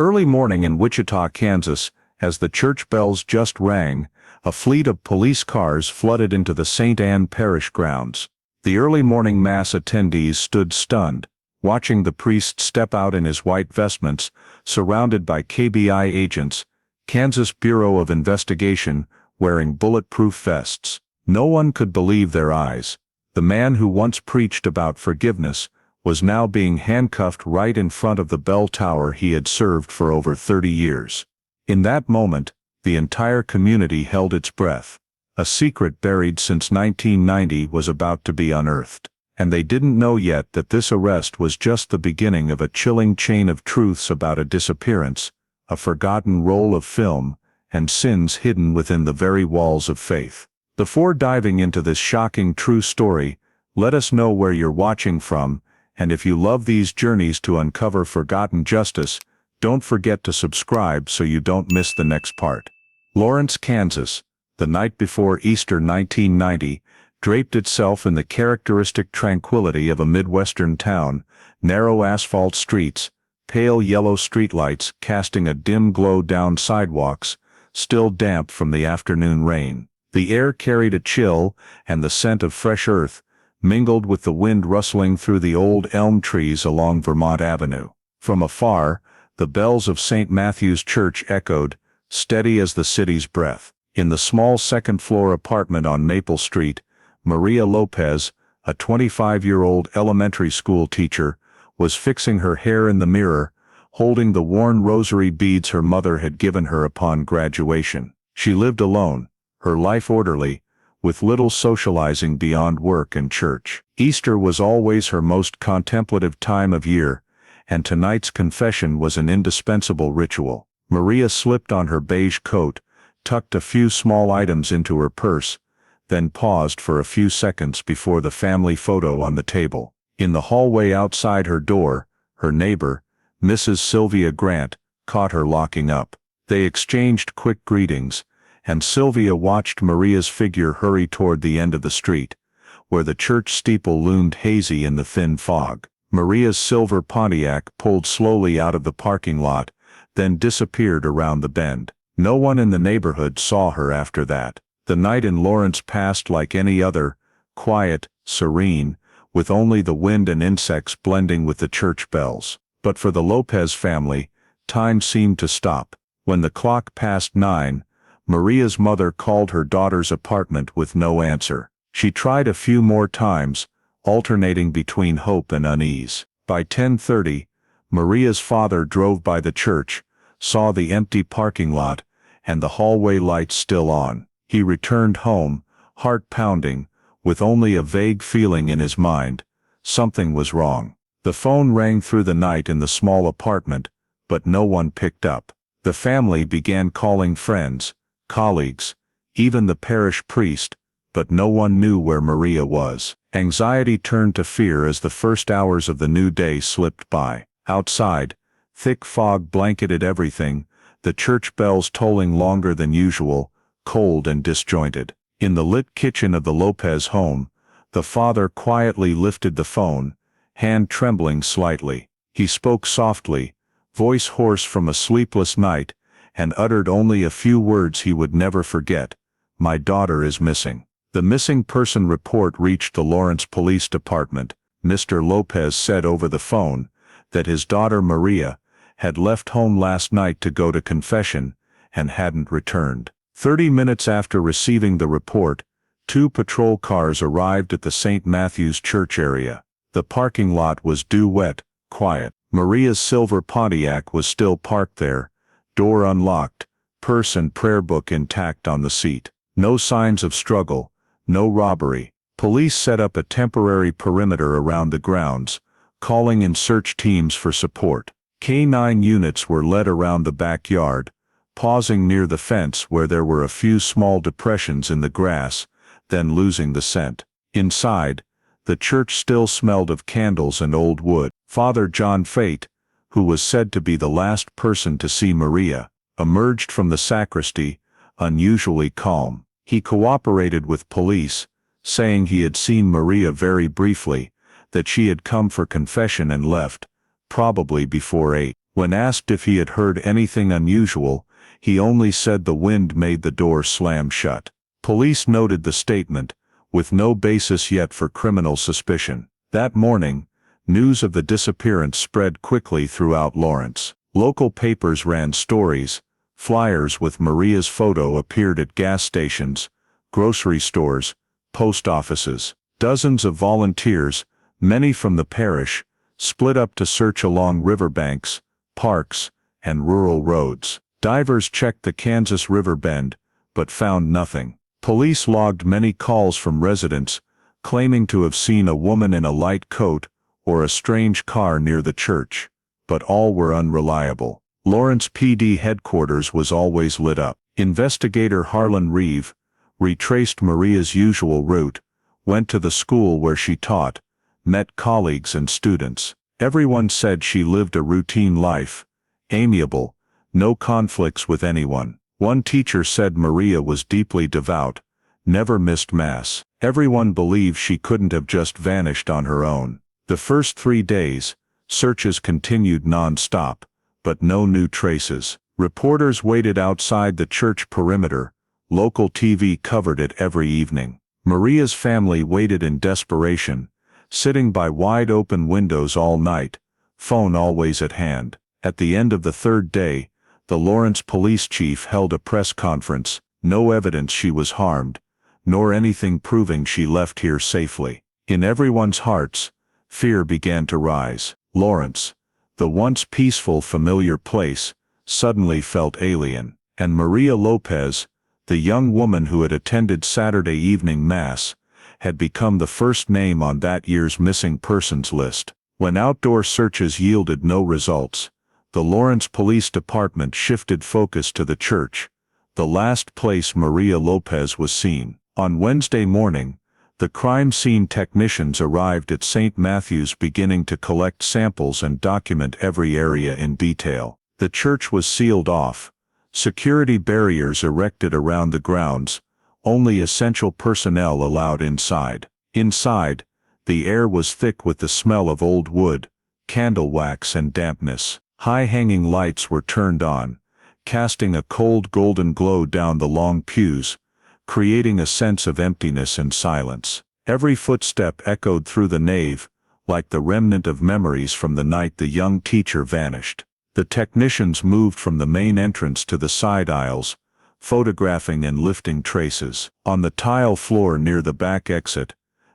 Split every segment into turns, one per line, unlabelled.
Early morning in Wichita, Kansas, as the church bells just rang, a fleet of police cars flooded into the St. Anne parish grounds. The early morning mass attendees stood stunned, watching the priest step out in his white vestments, surrounded by KBI agents, Kansas Bureau of Investigation, wearing bulletproof vests. No one could believe their eyes. The man who once preached about forgiveness was now being handcuffed right in front of the bell tower he had served for over 30 years. In that moment, the entire community held its breath. A secret buried since 1990 was about to be unearthed, and they didn't know yet that this arrest was just the beginning of a chilling chain of truths about a disappearance, a forgotten roll of film, and sins hidden within the very walls of faith. Before diving into this shocking true story, let us know where you're watching from, and if you love these journeys to uncover forgotten justice, don't forget to subscribe so you don't miss the next part. Lawrence, Kansas, the night before Easter 1990, draped itself in the characteristic tranquility of a Midwestern town, narrow asphalt streets, pale yellow streetlights casting a dim glow down sidewalks, still damp from the afternoon rain. The air carried a chill, and the scent of fresh earth mingled with the wind rustling through the old elm trees along Vermont Avenue. From afar, the bells of St. Matthew's Church echoed, steady as the city's breath. In the small second-floor apartment on Maple Street, Maria Lopez, a 25-year-old elementary school teacher, was fixing her hair in the mirror, holding the worn rosary beads her mother had given her upon graduation. She lived alone, her life orderly, with little socializing beyond work and church. Easter was always her most contemplative time of year, and tonight's confession was an indispensable ritual. Maria slipped on her beige coat, tucked a few small items into her purse, then paused for a few seconds before the family photo on the table. In the hallway outside her door, her neighbor, Mrs. Sylvia Grant, caught her locking up. They exchanged quick greetings, and Sylvia watched Maria's figure hurry toward the end of the street, where the church steeple loomed hazy in the thin fog. Maria's silver Pontiac pulled slowly out of the parking lot, then disappeared around the bend. No one in the neighborhood saw her after that. The night in Lawrence passed like any other, quiet, serene, with only the wind and insects blending with the church bells. But for the Lopez family, time seemed to stop. When the clock passed 9, Maria's mother called her daughter's apartment with no answer. She tried a few more times, alternating between hope and unease. By 10:30, Maria's father drove by the church, saw the empty parking lot, and the hallway lights still on. He returned home, heart pounding, with only a vague feeling in his mind. Something was wrong. The phone rang through the night in the small apartment, but no one picked up. The family began calling friends, colleagues, even the parish priest, but no one knew where Maria was. Anxiety turned to fear as the first hours of the new day slipped by. Outside, thick fog blanketed everything, the church bells tolling longer than usual, cold and disjointed. In the lit kitchen of the Lopez home, the father quietly lifted the phone, hand trembling slightly. He spoke softly, voice hoarse from a sleepless night, and uttered only a few words he would never forget. "My daughter is missing." The missing person report reached the Lawrence Police Department. Mr. Lopez said over the phone that his daughter Maria had left home last night to go to confession and hadn't returned. 30 minutes after receiving the report, 2 patrol cars arrived at the St. Matthew's Church area. The parking lot was dew-wet, quiet. Maria's silver Pontiac was still parked there, door unlocked, purse and prayer book intact on the seat. No signs of struggle, no robbery. Police set up a temporary perimeter around the grounds, calling in search teams for support. K-9 units were led around the backyard, pausing near the fence where there were a few small depressions in the grass, then losing the scent. Inside, the church still smelled of candles and old wood. Father John Fate, who was said to be the last person to see Maria, emerged from the sacristy, unusually calm. He cooperated with police, saying he had seen Maria very briefly, that she had come for confession and left, probably before 8. When asked if he had heard anything unusual, he only said the wind made the door slam shut. Police noted the statement, with no basis yet for criminal suspicion. That morning, news of the disappearance spread quickly throughout Lawrence. Local papers ran stories. Flyers with Maria's photo appeared at gas stations, grocery stores, post offices. Dozens of volunteers, many from the parish, split up to search along riverbanks, parks, and rural roads. Divers checked the Kansas River bend, but found nothing. Police logged many calls from residents, claiming to have seen a woman in a light coat or a strange car near the church, but all were unreliable. Lawrence PD headquarters was always lit up. Investigator Harlan Reeve retraced Maria's usual route, went to the school where she taught, met colleagues and students. Everyone said she lived a routine life, amiable, no conflicts with anyone. One teacher said Maria was deeply devout, never missed Mass. Everyone believed she couldn't have just vanished on her own. The first 3 days, searches continued non-stop, but no new traces. Reporters waited outside the church perimeter. Local TV covered it every evening. Maria's family waited in desperation, sitting by wide-open windows all night, phone always at hand. At the end of the 3rd day, the Lawrence police chief held a press conference. No evidence she was harmed, nor anything proving she left here safely. In everyone's hearts, fear began to rise. Lawrence, the once peaceful, familiar place, suddenly felt alien. And Maria Lopez, the young woman who had attended Saturday evening Mass, had become the first name on that year's missing persons list. When outdoor searches yielded no results, the Lawrence Police Department shifted focus to the church, the last place Maria Lopez was seen. On Wednesday morning, the crime scene technicians arrived at St. Matthew's, beginning to collect samples and document every area in detail. The church was sealed off, security barriers erected around the grounds, only essential personnel allowed inside. Inside, the air was thick with the smell of old wood, candle wax and dampness. High-hanging lights were turned on, casting a cold golden glow down the long pews, creating a sense of emptiness and silence. Every footstep echoed through the nave, like the remnant of memories from the night the young teacher vanished. The technicians moved from the main entrance to the side aisles, photographing and lifting traces. On the tile floor near the back exit,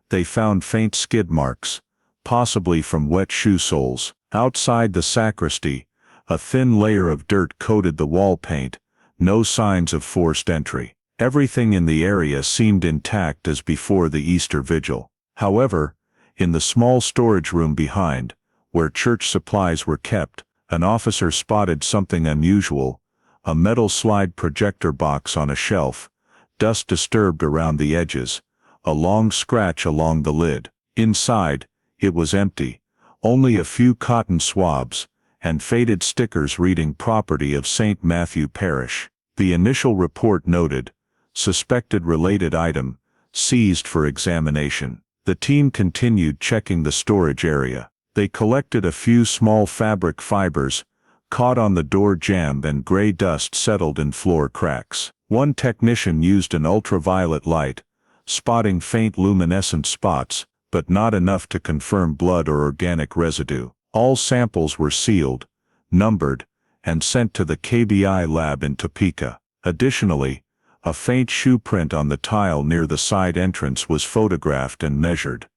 they found faint skid marks, possibly from wet shoe soles. Outside the sacristy, a thin layer of dirt coated the wall paint, no signs of forced entry. Everything in the area seemed intact as before the Easter Vigil. However, in the small storage room behind, where church supplies were kept, an officer spotted something unusual: a metal slide projector box on a shelf, dust disturbed around the edges, a long scratch along the lid. Inside, it was empty. Only a few cotton swabs, and faded stickers reading "Property of St. Matthew Parish." The initial report noted, "Suspected related item, seized for examination." The team continued checking the storage area. They collected a few small fabric fibers, caught on the door jamb, and gray dust settled in floor cracks. One technician used an ultraviolet light, spotting faint luminescent spots, but not enough to confirm blood or organic residue. All samples were sealed, numbered, and sent to the KBI lab in Topeka. Additionally, a faint shoe print on the tile near the side entrance was photographed and measured.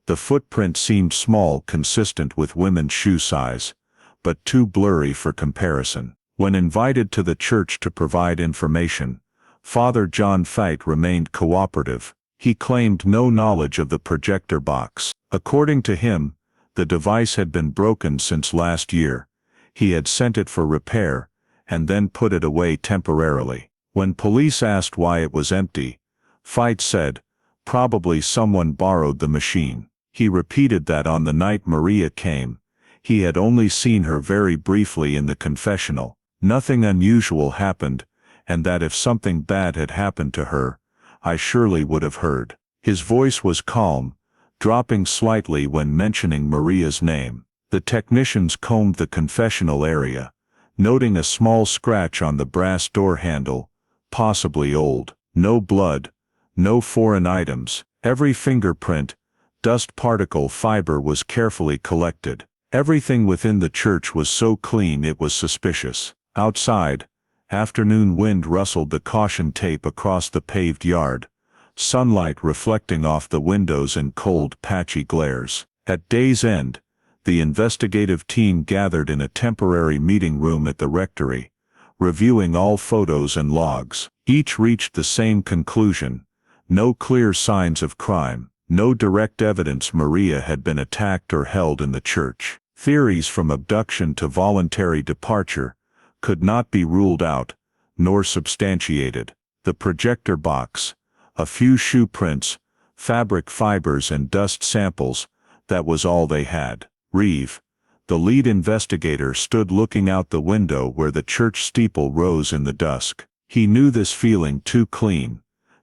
The footprint seemed small, consistent with women's shoe size, but too blurry for comparison. When invited to the church to provide information, Father John Feit remained cooperative. He claimed no knowledge of the projector box. According to him, the device had been broken since last year. He had sent it for repair, and then put it away temporarily. When police asked why it was empty, Feit said, "Probably someone borrowed the machine." He repeated that on the night Maria came, he had only seen her very briefly in the confessional. Nothing unusual happened, and that if something bad had happened to her, I surely would have heard. His voice was calm, dropping slightly when mentioning Maria's name. The technicians combed the confessional area, noting a small scratch on the brass door handle, possibly old. No blood, no foreign items. Every fingerprint, dust particle fiber was carefully collected. Everything within the church was so clean it was suspicious. Outside, afternoon wind rustled the caution tape across the paved yard, sunlight reflecting off the windows in cold, patchy glares. At day's end, the investigative team gathered in a temporary meeting room at the rectory, reviewing all photos and logs. Each reached the same conclusion: no clear signs of crime, no direct evidence Maria had been attacked or held in the church. Theories from abduction to voluntary departure could not be ruled out, nor substantiated. The projector box, a few shoe prints, fabric fibers and dust samples, that was all they had. Reeve, the lead investigator, stood looking out the window where the church steeple rose in the dusk. He knew this feeling too clean,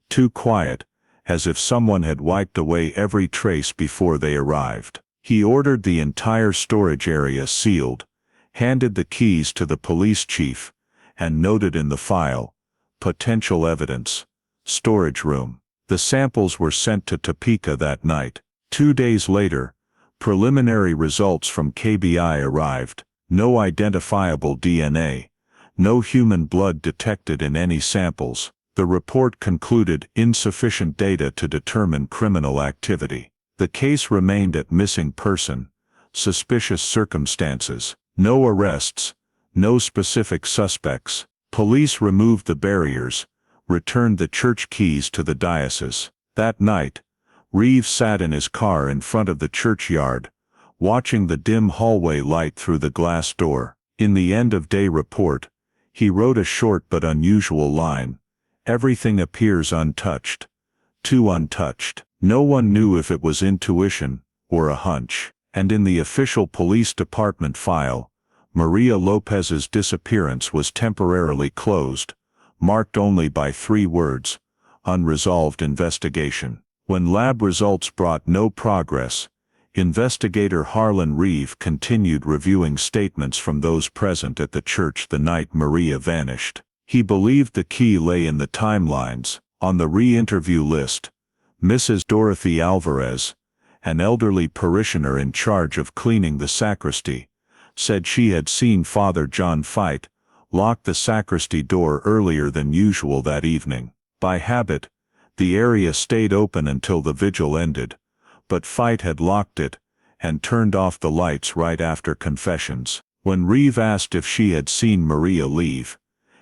too quiet, as if someone had wiped away every trace before they arrived. He ordered the entire storage area sealed, handed the keys to the police chief, and noted in the file, "Potential evidence, storage room." The samples were sent to Topeka that night. 2 days later, preliminary results from KBI arrived. No identifiable DNA, no human blood detected in any samples. The report concluded insufficient data to determine criminal activity. The case remained at missing person, suspicious circumstances. No arrests, no specific suspects. Police removed the barriers, returned the church keys to the diocese. That night, Reeve sat in his car in front of the churchyard, watching the dim hallway light through the glass door. In the end-of-day report, he wrote a short but unusual line: "Everything appears untouched. Too untouched." No one knew if it was intuition or a hunch. And in the official police department file, Maria Lopez's disappearance was temporarily closed, marked only by 3 words: unresolved investigation. When lab results brought no progress, investigator Harlan Reeve continued reviewing statements from those present at the church the night Maria vanished. He believed the key lay in the timelines. On the re-interview list, Mrs. Dorothy Alvarez, an elderly parishioner in charge of cleaning the sacristy, said she had seen Father John Fite lock the sacristy door earlier than usual that evening. By habit, the area stayed open until the vigil ended, but Fite had locked it and turned off the lights right after confessions. When Reeve asked if she had seen Maria leave,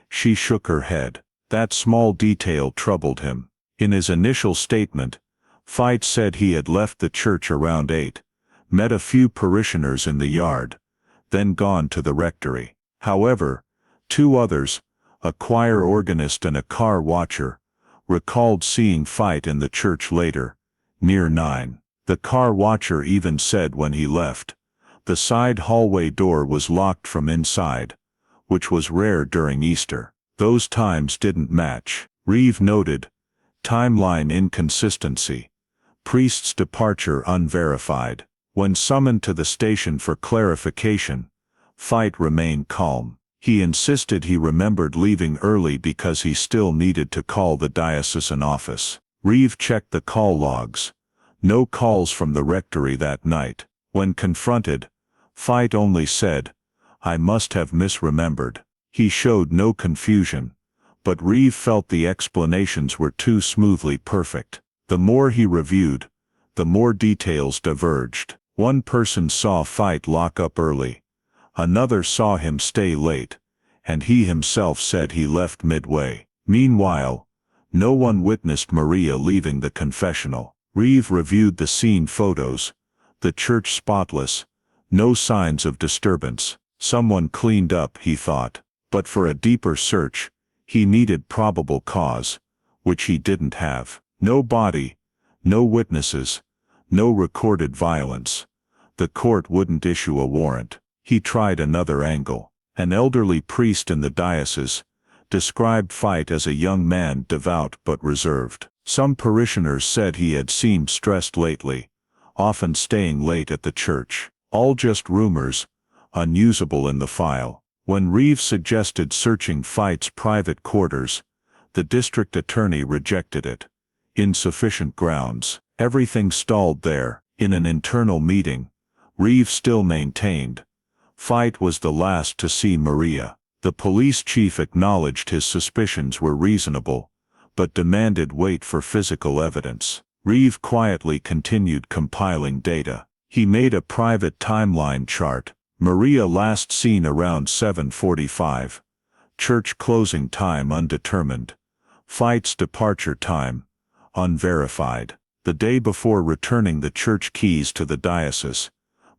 she shook her head. That small detail troubled him. In his initial statement, Fite said he had left the church around 8, met a few parishioners in the yard, then gone to the rectory. However, 2 others, a choir organist and a car watcher, recalled seeing Fite in the church later, near 9. The car watcher even said when he left, the side hallway door was locked from inside, which was rare during Easter. Those times didn't match. Reeve noted, timeline inconsistency. Priest's departure unverified. When summoned to the station for clarification, Fite remained calm. He insisted he remembered leaving early because he still needed to call the diocesan office. Reeve checked the call logs. No calls from the rectory that night. When confronted, Fite only said, "I must have misremembered." He showed no confusion, but Reeve felt the explanations were too smoothly perfect. The more he reviewed, the more details diverged. One person saw Fite lock up early, another saw him stay late, and he himself said he left midway. Meanwhile, no one witnessed Maria leaving the confessional. Reeve reviewed the scene photos, the church spotless, no signs of disturbance. Someone cleaned up, he thought. But for a deeper search, he needed probable cause, which he didn't have. No body, no witnesses, no recorded violence. The court wouldn't issue a warrant. He tried another angle. An elderly priest in the diocese described Fite as a young man, devout but reserved. Some parishioners said he had seemed stressed lately, often staying late at the church. All just rumors, unusable in the file. When Reeve suggested searching Fight's private quarters, the district attorney rejected it. Insufficient grounds. Everything stalled there. In an internal meeting, Reeve still maintained Fight was the last to see Maria. The police chief acknowledged his suspicions were reasonable, but demanded wait for physical evidence. Reeve quietly continued compiling data. He made a private timeline chart. Maria last seen around 7:45. Church closing time undetermined. Fight's departure time unverified. The day before returning the church keys to the diocese,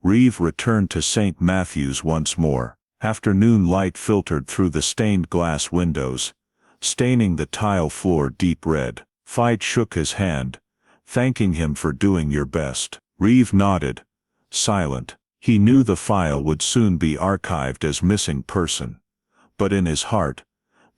Reeve returned to St. Matthew's once more. Afternoon light filtered through the stained glass windows, staining the tile floor deep red. Fight shook his hand, thanking him for doing your best. Reeve nodded, silent. He knew the file would soon be archived as missing person. But in his heart,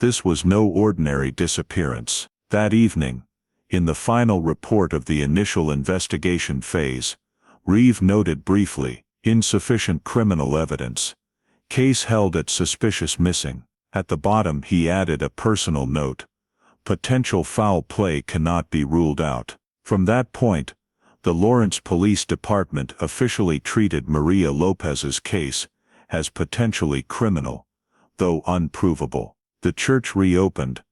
this was no ordinary disappearance. That evening, in the final report of the initial investigation phase, Reeve noted briefly, insufficient criminal evidence. Case held at suspicious missing. At the bottom he added a personal note. Potential foul play cannot be ruled out. From that point, the Lawrence Police Department officially treated Maria Lopez's case as potentially criminal, though unprovable. The church reopened,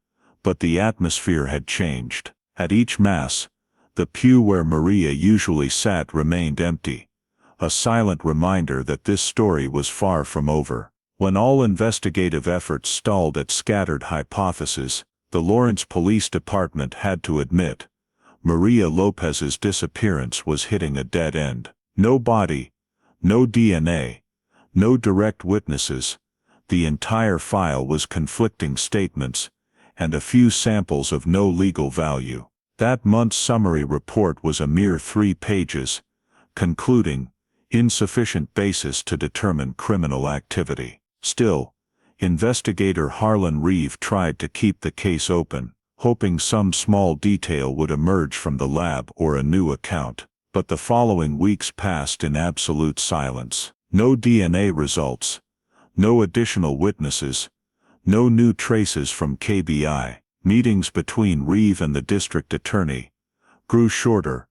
but the atmosphere had changed. At each Mass, the pew where Maria usually sat remained empty, a silent reminder that this story was far from over. When all investigative efforts stalled at scattered hypotheses, the Lawrence Police Department had to admit, Maria Lopez's disappearance was hitting a dead end. No body, no DNA, no direct witnesses. The entire file was conflicting statements, and a few samples of no legal value. That month's summary report was a mere 3 pages, concluding, insufficient basis to determine criminal activity. Still, investigator Harlan Reeve tried to keep the case open, hoping some small detail would emerge from the lab or a new account. But the following weeks passed in absolute silence. No DNA results, no additional witnesses, no new traces from KBI. Meetings between Reeve and the district attorney grew shorter,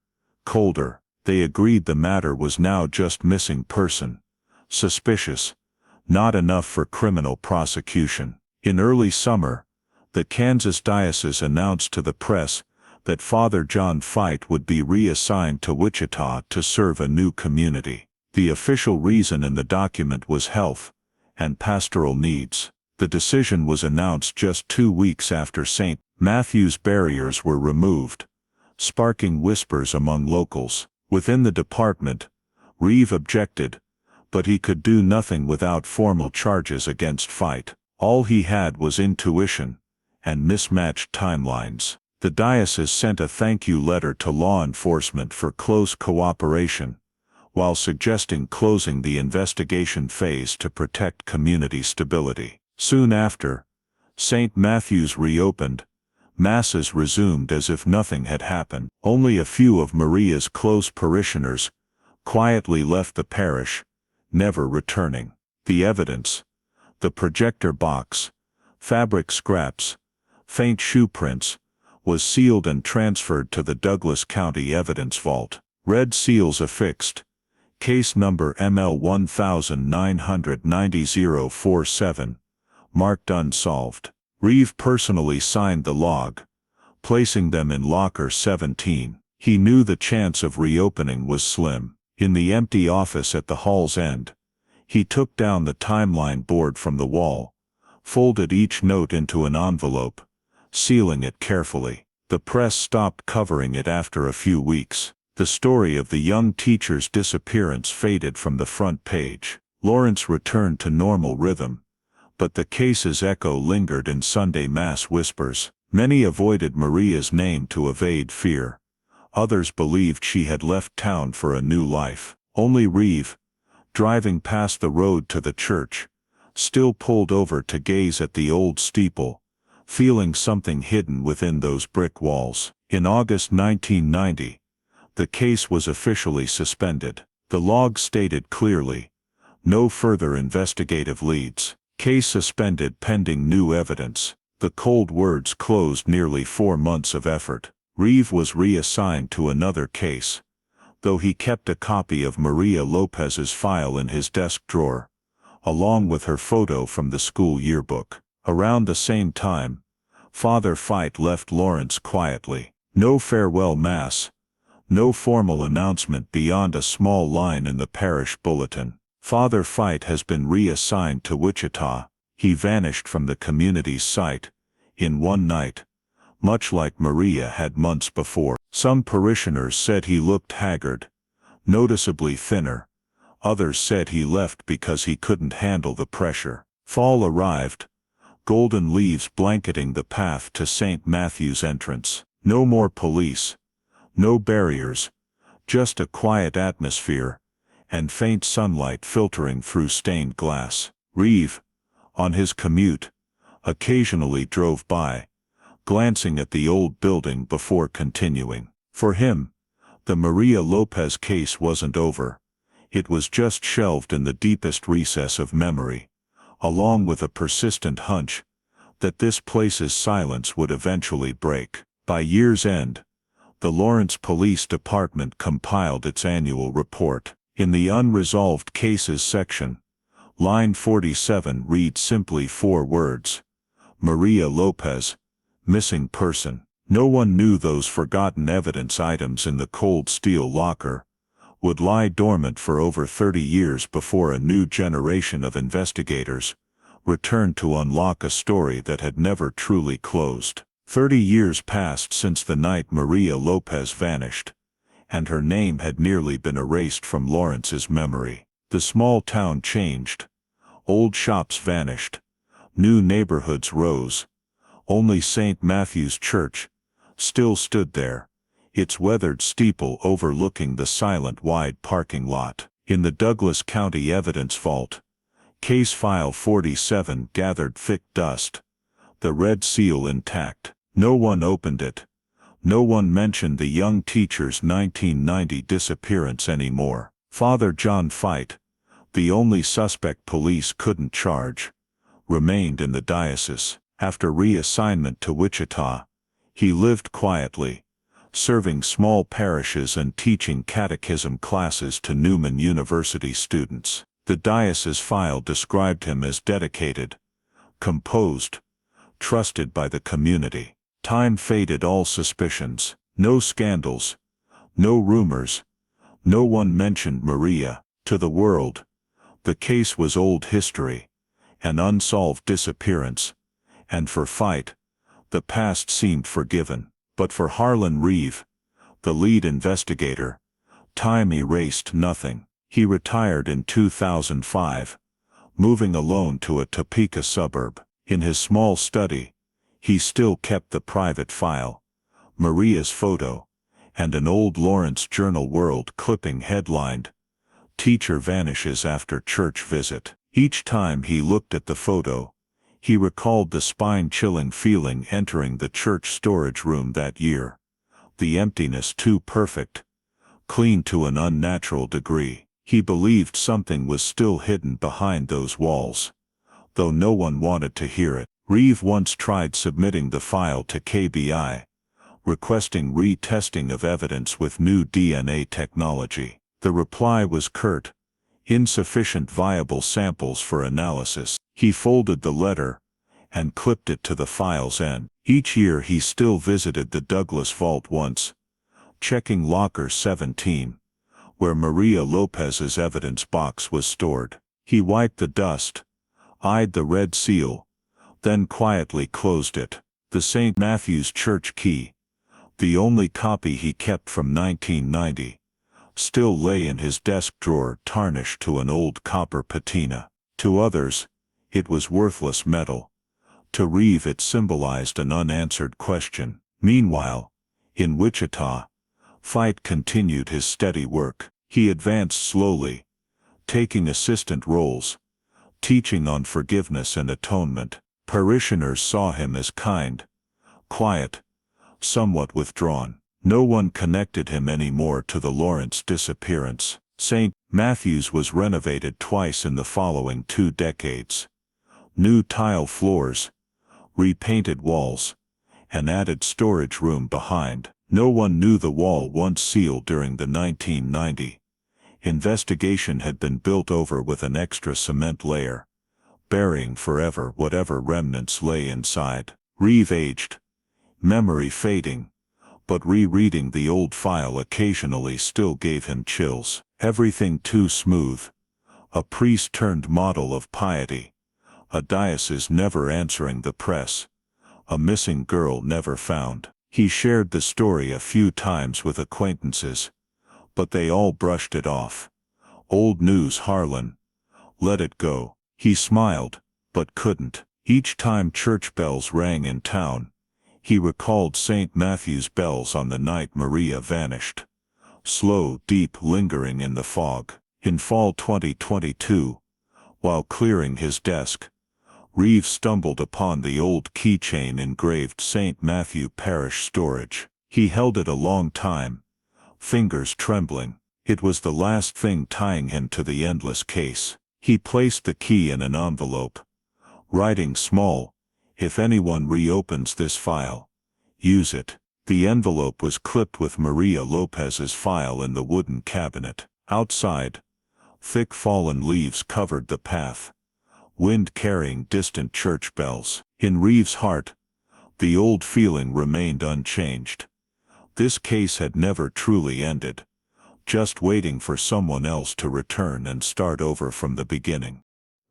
colder. They agreed the matter was now just missing person. Suspicious, not enough for criminal prosecution. In early summer, the Kansas diocese announced to the press that Father John Fight would be reassigned to Wichita to serve a new community. The official reason in the document was health and pastoral needs. The decision was announced just 2 weeks after St. Matthew's barriers were removed, sparking whispers among locals. Within the department, Reeve objected, but he could do nothing without formal charges against Fight. All he had was intuition and mismatched timelines. The diocese sent a thank you letter to law enforcement for close cooperation, while suggesting closing the investigation phase to protect community stability. Soon after, St. Matthew's reopened. Masses resumed as if nothing had happened. Only a few of Maria's close parishioners quietly left the parish, never returning. The evidence, the projector box, fabric scraps, faint shoe prints, was sealed and transferred to the Douglas County Evidence Vault. Red seals affixed. Case number ML 1990047. Marked unsolved. Reeve personally signed the log, placing them in locker 17. He knew the chance of reopening was slim. In the empty office at the hall's end, he took down the timeline board from the wall, folded each note into an envelope, sealing it carefully. The press stopped covering it after a few weeks. The story of the young teacher's disappearance faded from the front page. Lawrence returned to normal rhythm, but the case's echo lingered in Sunday Mass whispers. Many avoided Maria's name to evade fear. Others believed she had left town for a new life. Only Reeve, driving past the road to the church, still pulled over to gaze at the old steeple, feeling something hidden within those brick walls. In August 1990, the case was officially suspended. The log stated clearly, "No further investigative leads. Case suspended pending new evidence." The cold words closed nearly 4 months of effort. Reeve was reassigned to another case, though he kept a copy of Maria Lopez's file in his desk drawer, along with her photo from the school yearbook. Around the same time, Father Fite left Lawrence quietly. No farewell mass, no formal announcement beyond a small line in the parish bulletin. "Father Fite has been reassigned to Wichita." He vanished from the community's sight in one night, much like Maria had months before. Some parishioners said he looked haggard, noticeably thinner. Others said he left because he couldn't handle the pressure. Fall arrived, golden leaves blanketing the path to St. Matthew's entrance. No more police, no barriers, just a quiet atmosphere, and faint sunlight filtering through stained glass. Reeve, on his commute, occasionally drove by, glancing at the old building before continuing. For him, the Maria Lopez case wasn't over. It was just shelved in the deepest recess of memory, along with a persistent hunch that this place's silence would eventually break. By year's end, the Lawrence Police Department compiled its annual report. In the Unresolved Cases section, line 47 reads simply 4 words: Maria Lopez, missing person. No one knew those forgotten evidence items in the cold steel locker would lie dormant for over 30 years before a new generation of investigators returned to unlock a story that had never truly closed. 30 years passed since the night Maria Lopez vanished, and her name had nearly been erased from Lawrence's memory. The small town changed. Old shops vanished. New neighborhoods rose. Only St. Matthew's Church still stood there, its weathered steeple overlooking the silent wide parking lot. In the Douglas County Evidence Vault, Case File 47 gathered thick dust, the red seal intact. No one opened it. No one mentioned the young teacher's 1990 disappearance anymore. Father John Fite, the only suspect police couldn't charge, remained in the diocese. After reassignment to Wichita, he lived quietly, serving small parishes and teaching catechism classes to Newman University students. The diocese file described him as dedicated, composed, trusted by the community. Time faded all suspicions. No scandals, no rumors, no one mentioned Maria. To the world, the case was old history, an unsolved disappearance, and for Fite, the past seemed forgiven. But for Harlan Reeve, the lead investigator, time erased nothing. He retired in 2005, moving alone to a Topeka suburb. In his small study, he still kept the private file, Maria's photo, and an old Lawrence Journal World clipping headlined, "Teacher Vanishes After Church Visit." Each time he looked at the photo, he recalled the spine-chilling feeling entering the church storage room that year. The emptiness too perfect, clean to an unnatural degree. He believed something was still hidden behind those walls, though no one wanted to hear it. Reeve once tried submitting the file to KBI, requesting retesting of evidence with new DNA technology. The reply was curt: insufficient viable samples for analysis. He folded the letter and clipped it to the file's end. Each year he still visited the Douglas Vault once, checking locker 17, where Maria Lopez's evidence box was stored. He wiped the dust, eyed the red seal, then quietly closed it. The St. Matthew's Church key, the only copy he kept from 1990, still lay in his desk drawer tarnished to an old copper patina. To others, it was worthless metal. To Reeve it symbolized an unanswered question. Meanwhile, in Wichita, Fite continued his steady work. He advanced slowly, taking assistant roles, teaching on forgiveness and atonement. Parishioners saw him as kind, quiet, somewhat withdrawn. No one connected him anymore to the Lawrence disappearance. St. Matthew's was renovated twice in the following 2 decades. New tile floors, repainted walls, and added storage room behind. No one knew the wall once sealed during the 1990 investigation had been built over with an extra cement layer, burying forever whatever remnants lay inside. Reeve aged, memory fading, but rereading the old file occasionally still gave him chills. Everything too smooth. A priest turned model of piety. A diocese never answering the press. A missing girl never found. He shared the story a few times with acquaintances, but they all brushed it off. Old news, Harlan. Let it go. He smiled, but couldn't. Each time church bells rang in town, he recalled St. Matthew's bells on the night Maria vanished. Slow, deep, lingering in the fog. In fall 2022, while clearing his desk, Reeve stumbled upon the old keychain engraved St. Matthew Parish storage. He held it a long time, fingers trembling. It was the last thing tying him to the endless case. He placed the key in an envelope, writing small, "If anyone reopens this file, use it." The envelope was clipped with Maria Lopez's file in the wooden cabinet. Outside, thick fallen leaves covered the path, wind carrying distant church bells. In Reeve's heart, the old feeling remained unchanged. This case had never truly ended, just waiting for someone else to return and start over from the beginning.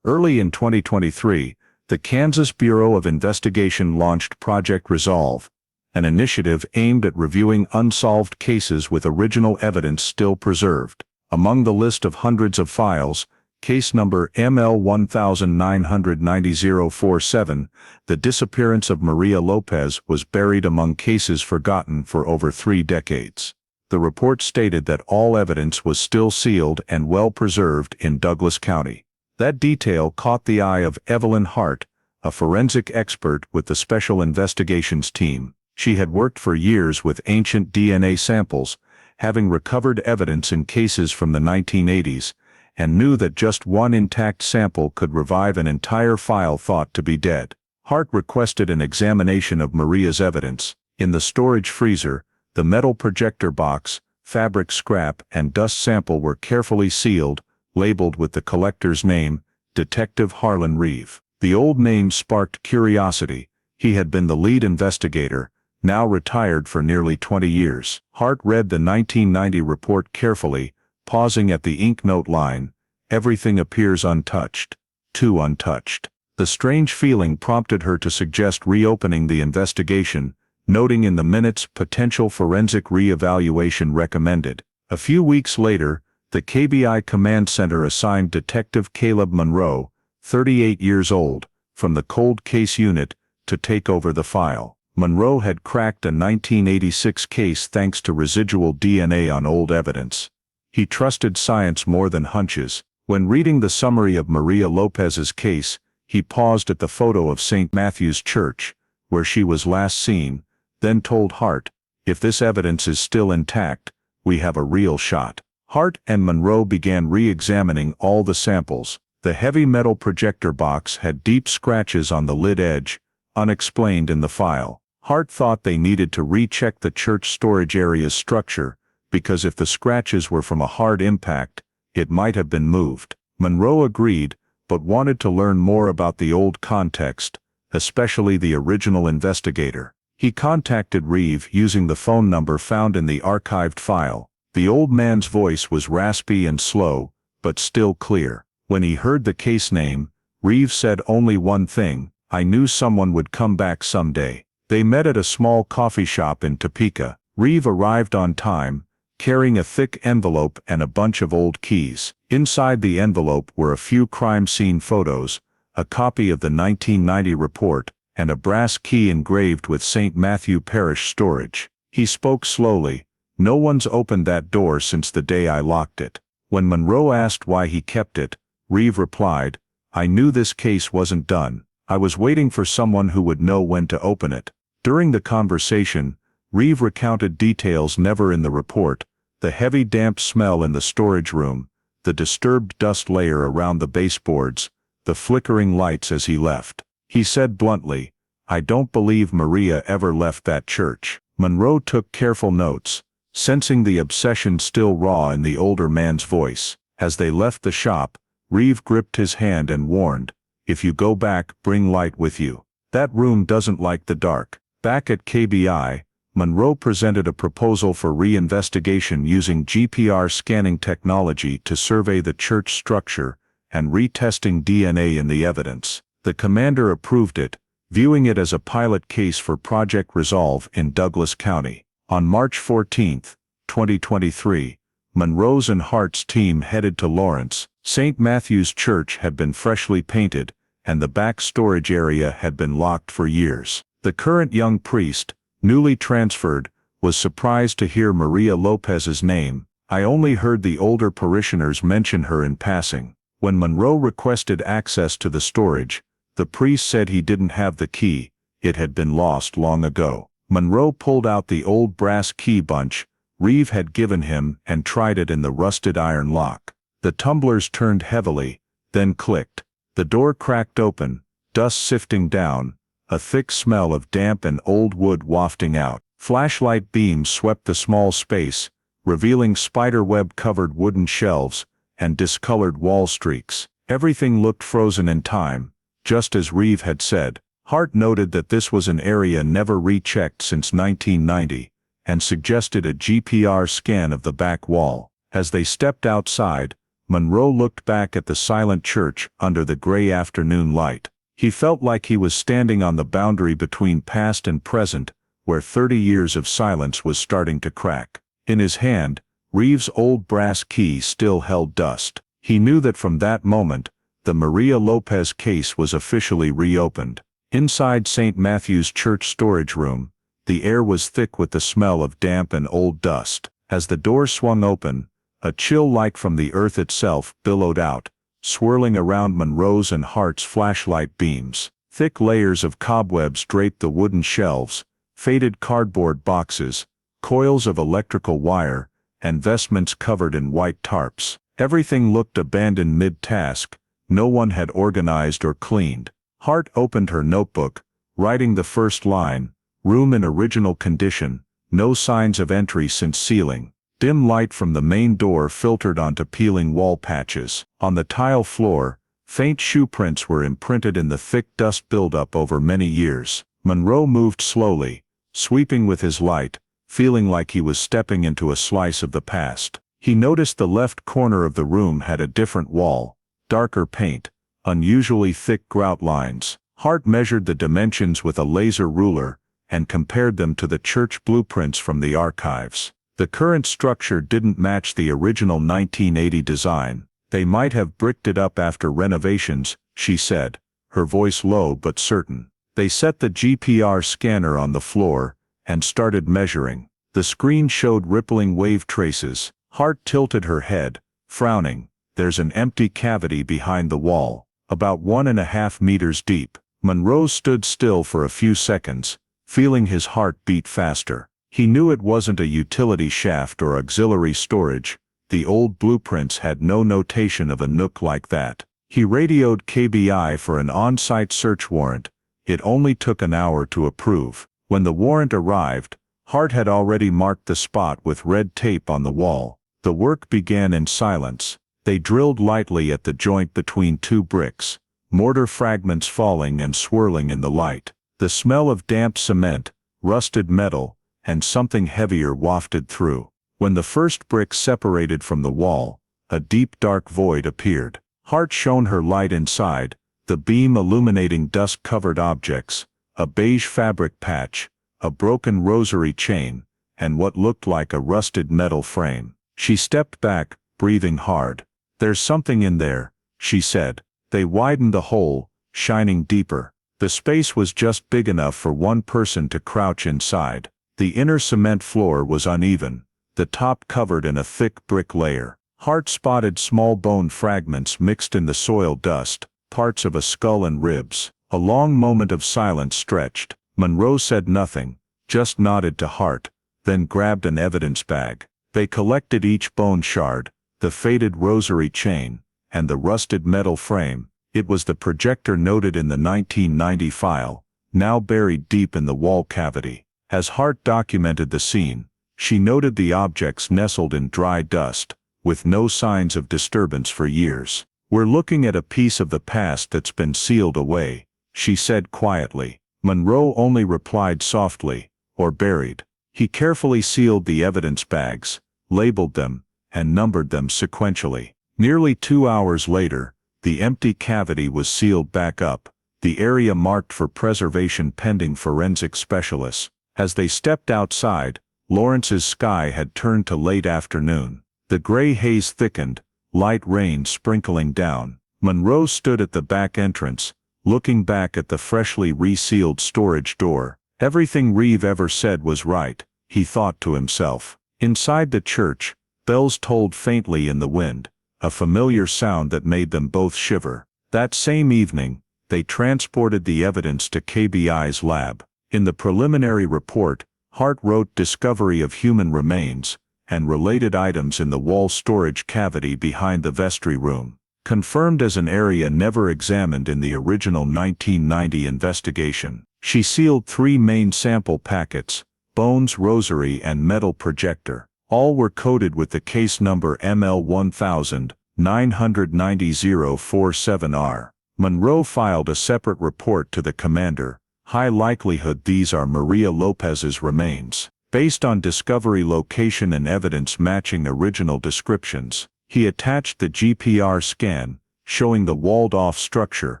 Early in 2023, the Kansas Bureau of Investigation launched Project Resolve, an initiative aimed at reviewing unsolved cases with original evidence still preserved. Among the list of hundreds of files, case number ML1999047, the disappearance of Maria Lopez, was buried among cases forgotten for over 3 decades. The report stated that all evidence was still sealed and well preserved in Douglas County. That detail caught the eye of Evelyn Hart, a forensic expert with the Special Investigations Team. She had worked for years with ancient DNA samples, having recovered evidence in cases from the 1980s, and knew that just one intact sample could revive an entire file thought to be dead. Hart requested an examination of Maria's evidence. In the storage freezer, the metal projector box, fabric scrap, and dust sample were carefully sealed, labeled with the collector's name, Detective Harlan Reeve. The old name sparked curiosity. He had been the lead investigator, now retired for nearly 20 years. Hart read the 1990 report carefully, pausing at the ink note line, "Everything appears untouched. Too untouched." The strange feeling prompted her to suggest reopening the investigation, noting in the minutes potential forensic re-evaluation recommended. A few weeks later, the KBI Command Center assigned Detective Caleb Monroe, 38 years old, from the Cold Case Unit, to take over the file. Monroe had cracked a 1986 case thanks to residual DNA on old evidence. He trusted science more than hunches. When reading the summary of Maria Lopez's case, he paused at the photo of St. Matthew's Church, where she was last seen, then told Hart, "If this evidence is still intact, we have a real shot." Hart and Monroe began re-examining all the samples. The heavy metal projector box had deep scratches on the lid edge, unexplained in the file. Hart thought they needed to recheck the church storage area's structure, because if the scratches were from a hard impact, it might have been moved. Monroe agreed, but wanted to learn more about the old context, especially the original investigator. He contacted Reeve using the phone number found in the archived file. The old man's voice was raspy and slow, but still clear. When he heard the case name, Reeve said only one thing: "I knew someone would come back someday." They met at a small coffee shop in Topeka. Reeve arrived on time, carrying a thick envelope and a bunch of old keys. Inside the envelope were a few crime scene photos, a copy of the 1990 report, and a brass key engraved with St. Matthew Parish storage. He spoke slowly. "No one's opened that door since the day I locked it." When Monroe asked why he kept it, Reeve replied, "I knew this case wasn't done. I was waiting for someone who would know when to open it." During the conversation, Reeve recounted details never in the report: The heavy damp smell in the storage room, the disturbed dust layer around the baseboards, the flickering lights as he left. He said bluntly, "I don't believe Maria ever left that church." Monroe took careful notes, sensing the obsession still raw in the older man's voice. As they left the shop, Reeve gripped his hand and warned, "If you go back, bring light with you. That room doesn't like the dark." Back at KBI, Monroe presented a proposal for reinvestigation using GPR scanning technology to survey the church structure and retesting DNA in the evidence. The commander approved it, viewing it as a pilot case for Project Resolve in Douglas County. On March 14, 2023, Monroe's and Hart's team headed to Lawrence. St. Matthew's Church had been freshly painted, and the back storage area had been locked for years. The current young priest, newly transferred, was surprised to hear Maria Lopez's name. "I only heard the older parishioners mention her in passing." When Monroe requested access to the storage, the priest said he didn't have the key, it had been lost long ago. Monroe pulled out the old brass key bunch Reeve had given him and tried it in the rusted iron lock. The tumblers turned heavily, then clicked. The door cracked open, dust sifting down, a thick smell of damp and old wood wafting out. Flashlight beams swept the small space, revealing spiderweb-covered wooden shelves and discolored wall streaks. Everything looked frozen in time, just as Reeve had said. Hart noted that this was an area never rechecked since 1990, and suggested a GPR scan of the back wall. As they stepped outside, Monroe looked back at the silent church under the gray afternoon light. He felt like he was standing on the boundary between past and present, where 30 years of silence was starting to crack. In his hand, Reeve's old brass key still held dust. He knew that from that moment, the Maria Lopez case was officially reopened. Inside St. Matthew's Church storage room, the air was thick with the smell of damp and old dust. As the door swung open, a chill like from the earth itself billowed out, swirling around Monroe's and Hart's flashlight beams. Thick layers of cobwebs draped the wooden shelves, faded cardboard boxes, coils of electrical wire, and vestments covered in white tarps. Everything looked abandoned mid-task, no one had organized or cleaned. Hart opened her notebook, writing the first line, "Room in original condition, no signs of entry since sealing." Dim light from the main door filtered onto peeling wall patches. On the tile floor, faint shoe prints were imprinted in the thick dust buildup over many years. Monroe moved slowly, sweeping with his light, feeling like he was stepping into a slice of the past. He noticed the left corner of the room had a different wall, darker paint, unusually thick grout lines. Hart measured the dimensions with a laser ruler and compared them to the church blueprints from the archives. The current structure didn't match the original 1980 design. "They might have bricked it up after renovations," she said, her voice low but certain. They set the GPR scanner on the floor and started measuring. The screen showed rippling wave traces. Hart tilted her head, frowning. "There's an empty cavity behind the wall, about 1.5 meters deep." Monroe stood still for a few seconds, feeling his heart beat faster. He knew it wasn't a utility shaft or auxiliary storage. The old blueprints had no notation of a nook like that. He radioed KBI for an on-site search warrant. It only took an hour to approve. When the warrant arrived, Hart had already marked the spot with red tape on the wall. The work began in silence. They drilled lightly at the joint between two bricks, mortar fragments falling and swirling in the light. The smell of damp cement, rusted metal, and something heavier wafted through. When the first brick separated from the wall, a deep dark void appeared. Hart shone her light inside, the beam illuminating dust-covered objects, a beige fabric patch, a broken rosary chain, and what looked like a rusted metal frame. She stepped back, breathing hard. "There's something in there," she said. They widened the hole, shining deeper. The space was just big enough for one person to crouch inside. The inner cement floor was uneven, the top covered in a thick brick layer. Hart spotted small bone fragments mixed in the soil dust, parts of a skull and ribs. A long moment of silence stretched. Monroe said nothing, just nodded to Hart, then grabbed an evidence bag. They collected each bone shard, the faded rosary chain, and the rusted metal frame. It was the projector noted in the 1990 file, now buried deep in the wall cavity. As Hart documented the scene, she noted the objects nestled in dry dust, with no signs of disturbance for years. "We're looking at a piece of the past that's been sealed away," she said quietly. Monroe only replied softly, "Or buried." He carefully sealed the evidence bags, labeled them, and numbered them sequentially. Nearly 2 hours later, the empty cavity was sealed back up, the area marked for preservation pending forensic specialists. As they stepped outside, Lawrence's sky had turned to late afternoon. The gray haze thickened, light rain sprinkling down. Monroe stood at the back entrance, looking back at the freshly resealed storage door. Everything Reeve ever said was right, he thought to himself. Inside the church, bells tolled faintly in the wind, a familiar sound that made them both shiver. That same evening, they transported the evidence to KBI's lab. In the preliminary report, Hart wrote discovery of human remains, and related items in the wall storage cavity behind the vestry room. Confirmed as an area never examined in the original 1990 investigation. She sealed 3 main sample packets, bones, rosary, and metal projector. All were coded with the case number ML1099047R. Monroe filed a separate report to the commander. "High likelihood these are Maria Lopez's remains." Based on discovery location and evidence matching original descriptions, he attached the GPR scan, showing the walled-off structure,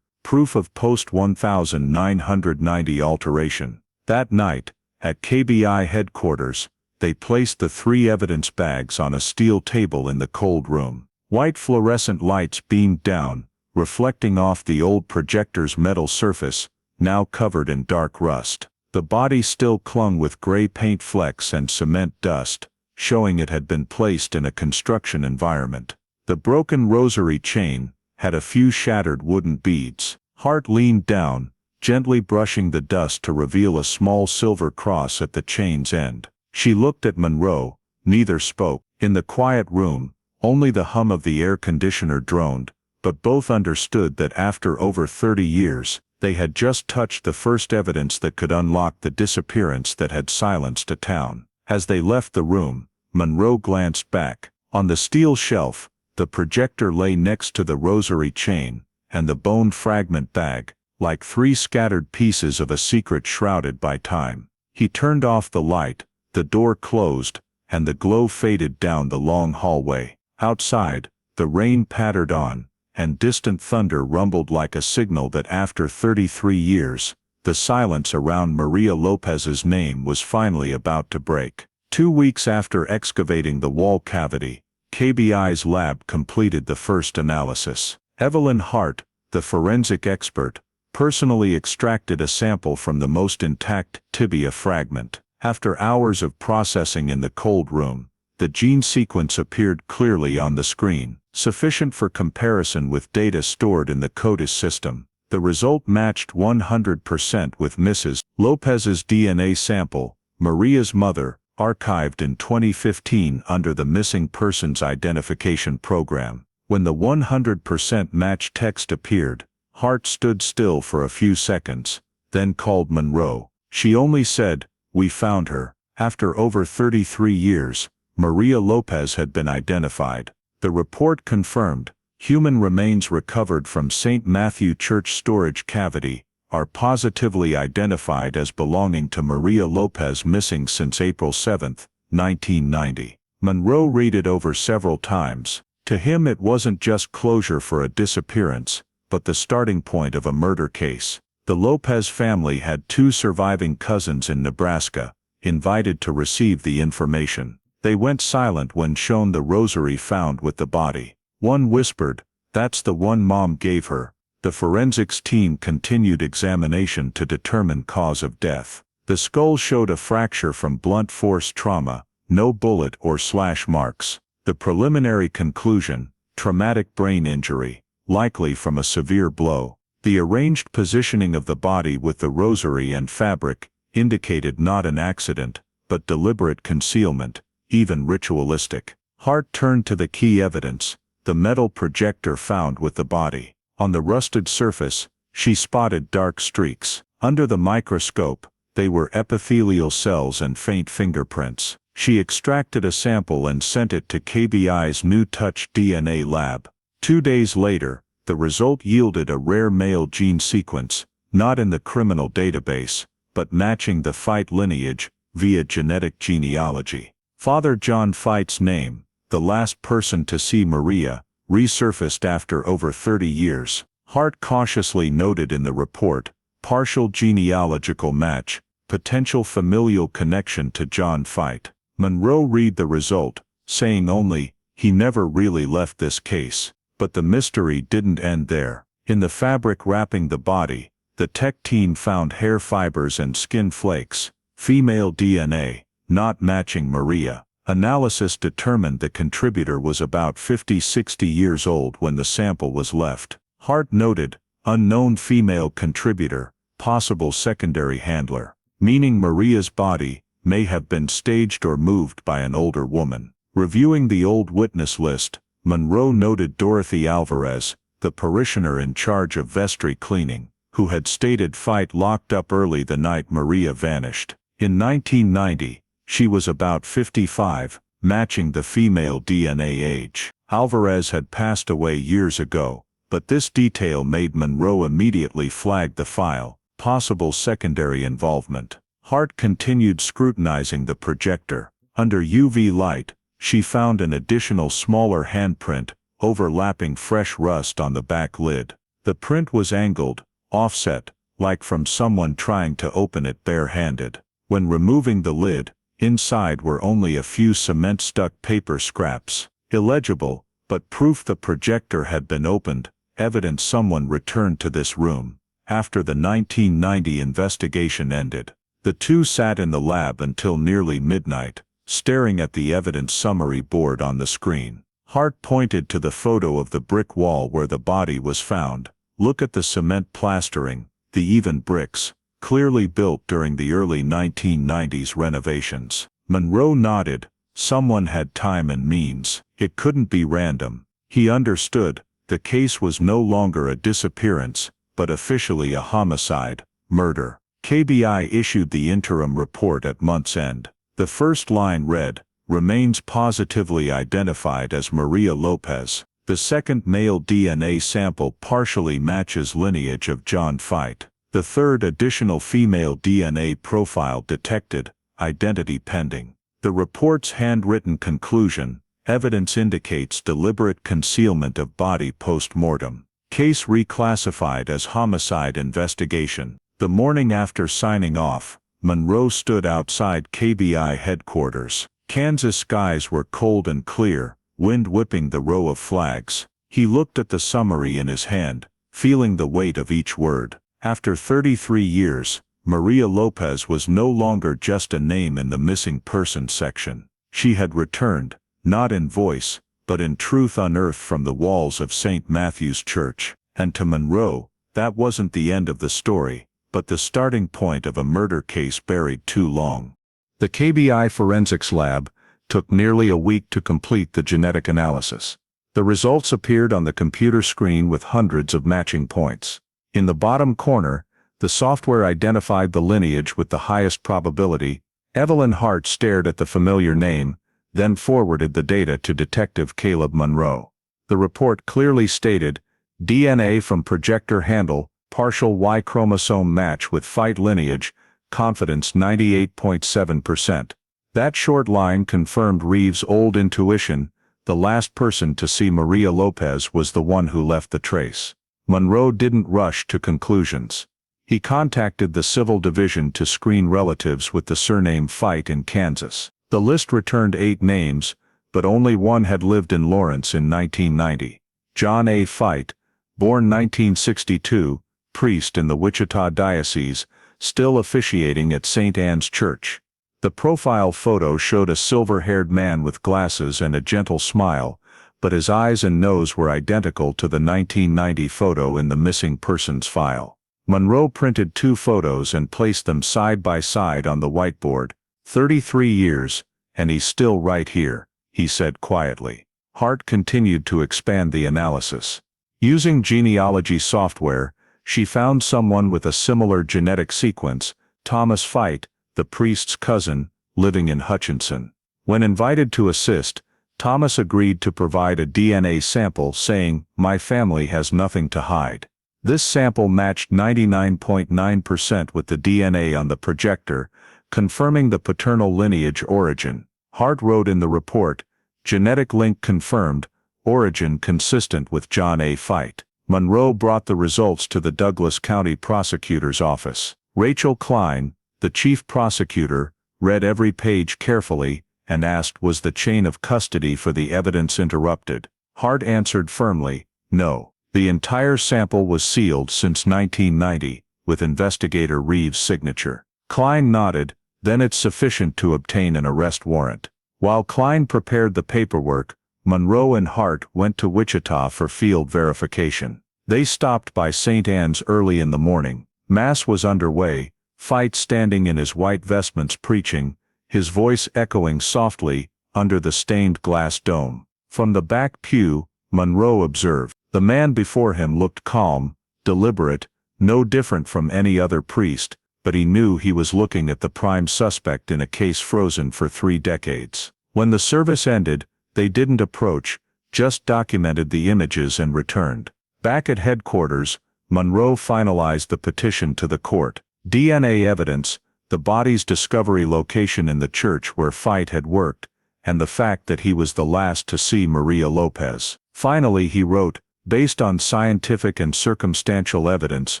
proof of post-1990 alteration. That night, at KBI headquarters, they placed the 3 evidence bags on a steel table in the cold room. White fluorescent lights beamed down, reflecting off the old projector's metal surface, now covered in dark rust. The body still clung with gray paint flecks and cement dust, showing it had been placed in a construction environment. The broken rosary chain had a few shattered wooden beads. Hart leaned down, gently brushing the dust to reveal a small silver cross at the chain's end. She looked at Monroe. Neither spoke. In the quiet room, only the hum of the air conditioner droned, but both understood that after over 30 years, they had just touched the first evidence that could unlock the disappearance that had silenced a town. As they left the room, Monroe glanced back. On the steel shelf, the projector lay next to the rosary chain, and the bone fragment bag, like 3 scattered pieces of a secret shrouded by time. He turned off the light, the door closed, and the glow faded down the long hallway. Outside, the rain pattered on, and distant thunder rumbled like a signal that after 33 years, the silence around Maria Lopez's name was finally about to break. 2 weeks after excavating the wall cavity, KBI's lab completed the first analysis. Evelyn Hart, the forensic expert, personally extracted a sample from the most intact tibia fragment. After hours of processing in the cold room, the gene sequence appeared clearly on the screen, sufficient for comparison with data stored in the CODIS system. The result matched 100% with Mrs. Lopez's DNA sample, Maria's mother, archived in 2015 under the Missing Persons Identification Program. When the 100% match text appeared, Hart stood still for a few seconds, then called Monroe. She only said, "We found her." After over 33 years, Maria Lopez had been identified. The report confirmed, human remains recovered from St. Matthew Church storage cavity are positively identified as belonging to Maria Lopez, missing since April 7, 1990. Monroe read it over several times. To him it wasn't just closure for a disappearance, but the starting point of a murder case. The Lopez family had 2 surviving cousins in Nebraska, invited to receive the information. They went silent when shown the rosary found with the body. One whispered, "That's the one Mom gave her." The forensics team continued examination to determine cause of death. The skull showed a fracture from blunt force trauma, no bullet or slash marks. The preliminary conclusion, traumatic brain injury, likely from a severe blow. The arranged positioning of the body with the rosary and fabric indicated not an accident, but deliberate concealment, even ritualistic. Hart turned to the key evidence, the metal projector found with the body. On the rusted surface, she spotted dark streaks. Under the microscope, they were epithelial cells and faint fingerprints. She extracted a sample and sent it to KBI's new Touch DNA lab. 2 days later, the result yielded a rare male gene sequence, not in the criminal database, but matching the Fite lineage via genetic genealogy. Father John Fite's name, the last person to see Maria, resurfaced after over 30 years. Hart cautiously noted in the report, partial genealogical match, potential familial connection to John Fite. Monroe read the result, saying only, he never really left this case. But the mystery didn't end there. In the fabric wrapping the body, the tech team found hair fibers and skin flakes, female DNA, not matching Maria. Analysis determined the contributor was about 50-60 years old when the sample was left. Hart noted, unknown female contributor, possible secondary handler, meaning Maria's body may have been staged or moved by an older woman. Reviewing the old witness list, Monroe noted Dorothy Alvarez, the parishioner in charge of vestry cleaning, who had stated Fite locked up early the night Maria vanished. In 1990, she was about 55, matching the female DNA age. Alvarez had passed away years ago, but this detail made Monroe immediately flag the file, possible secondary involvement. Hart continued scrutinizing the projector. Under UV light, she found an additional smaller handprint, overlapping fresh rust on the back lid. The print was angled, offset, like from someone trying to open it bare-handed. When removing the lid, inside were only a few cement-stuck paper scraps. Illegible, but proof the projector had been opened, evidence someone returned to this room. After the 1990 investigation ended, the two sat in the lab until nearly midnight, staring at the evidence summary board on the screen. Hart pointed to the photo of the brick wall where the body was found. Look at the cement plastering, the even bricks, clearly built during the early 1990s renovations. Monroe nodded. Someone had time and means. It couldn't be random. He understood. The case was no longer a disappearance, but officially a homicide, murder. KBI issued the interim report at month's end. The first line read, remains positively identified as Maria Lopez. The second male DNA sample partially matches lineage of John Fite. The third additional female DNA profile detected, identity pending. The report's handwritten conclusion, evidence indicates deliberate concealment of body post-mortem. Case reclassified as homicide investigation. The morning after signing off, Monroe stood outside KBI headquarters. Kansas skies were cold and clear, wind whipping the row of flags. He looked at the summary in his hand, feeling the weight of each word. After 33 years, Maria Lopez was no longer just a name in the missing persons section. She had returned, not in voice, but in truth unearthed from the walls of St. Matthew's Church. And to Monroe, that wasn't the end of the story, but the starting point of a murder case buried too long. The KBI Forensics Lab took nearly a week to complete the genetic analysis. The results appeared on the computer screen with hundreds of matching points. In the bottom corner, the software identified the lineage with the highest probability. Evelyn Hart stared at the familiar name, then forwarded the data to Detective Caleb Monroe. The report clearly stated, DNA from projector handle, partial Y chromosome match with Fite lineage, confidence 98.7%. That short line confirmed Reeves' old intuition. The last person to see Maria Lopez was the one who left the trace. Monroe didn't rush to conclusions. He contacted the Civil Division to screen relatives with the surname Fite in Kansas. The list returned 8 names, but only one had lived in Lawrence in 1990. John A. Fite, born 1962, priest in the Wichita Diocese, still officiating at St. Anne's Church. The profile photo showed a silver-haired man with glasses and a gentle smile, but his eyes and nose were identical to the 1990 photo in the missing persons file. Monroe printed 2 photos and placed them side by side on the whiteboard. 33 years, and he's still right here," he said quietly. Hart continued to expand the analysis. Using genealogy software, she found someone with a similar genetic sequence, Thomas Fite, the priest's cousin, living in Hutchinson. When invited to assist, Thomas agreed to provide a DNA sample, saying, "My family has nothing to hide." This sample matched 99.9% with the DNA on the projector, confirming the paternal lineage origin. Hart wrote in the report, "Genetic link confirmed, origin consistent with John A. Fite." Monroe brought the results to the Douglas County Prosecutor's Office. Rachel Klein, the chief prosecutor, read every page carefully and asked, "Was the chain of custody for the evidence interrupted?" Hart answered firmly, "No. The entire sample was sealed since 1990, with investigator Reeves' signature." Klein nodded, "Then it's sufficient to obtain an arrest warrant." While Klein prepared the paperwork, Monroe and Hart went to Wichita for field verification. They stopped by St. Anne's early in the morning. Mass was underway, Fite standing in his white vestments preaching, his voice echoing softly under the stained glass dome. From the back pew, Monroe observed, the man before him looked calm, deliberate, no different from any other priest, but he knew he was looking at the prime suspect in a case frozen for 3 decades. When the service ended, they didn't approach, just documented the images and returned. Back at headquarters, Monroe finalized the petition to the court. DNA evidence, the body's discovery location in the church where Fite had worked, and the fact that he was the last to see Maria Lopez. Finally he wrote, "Based on scientific and circumstantial evidence,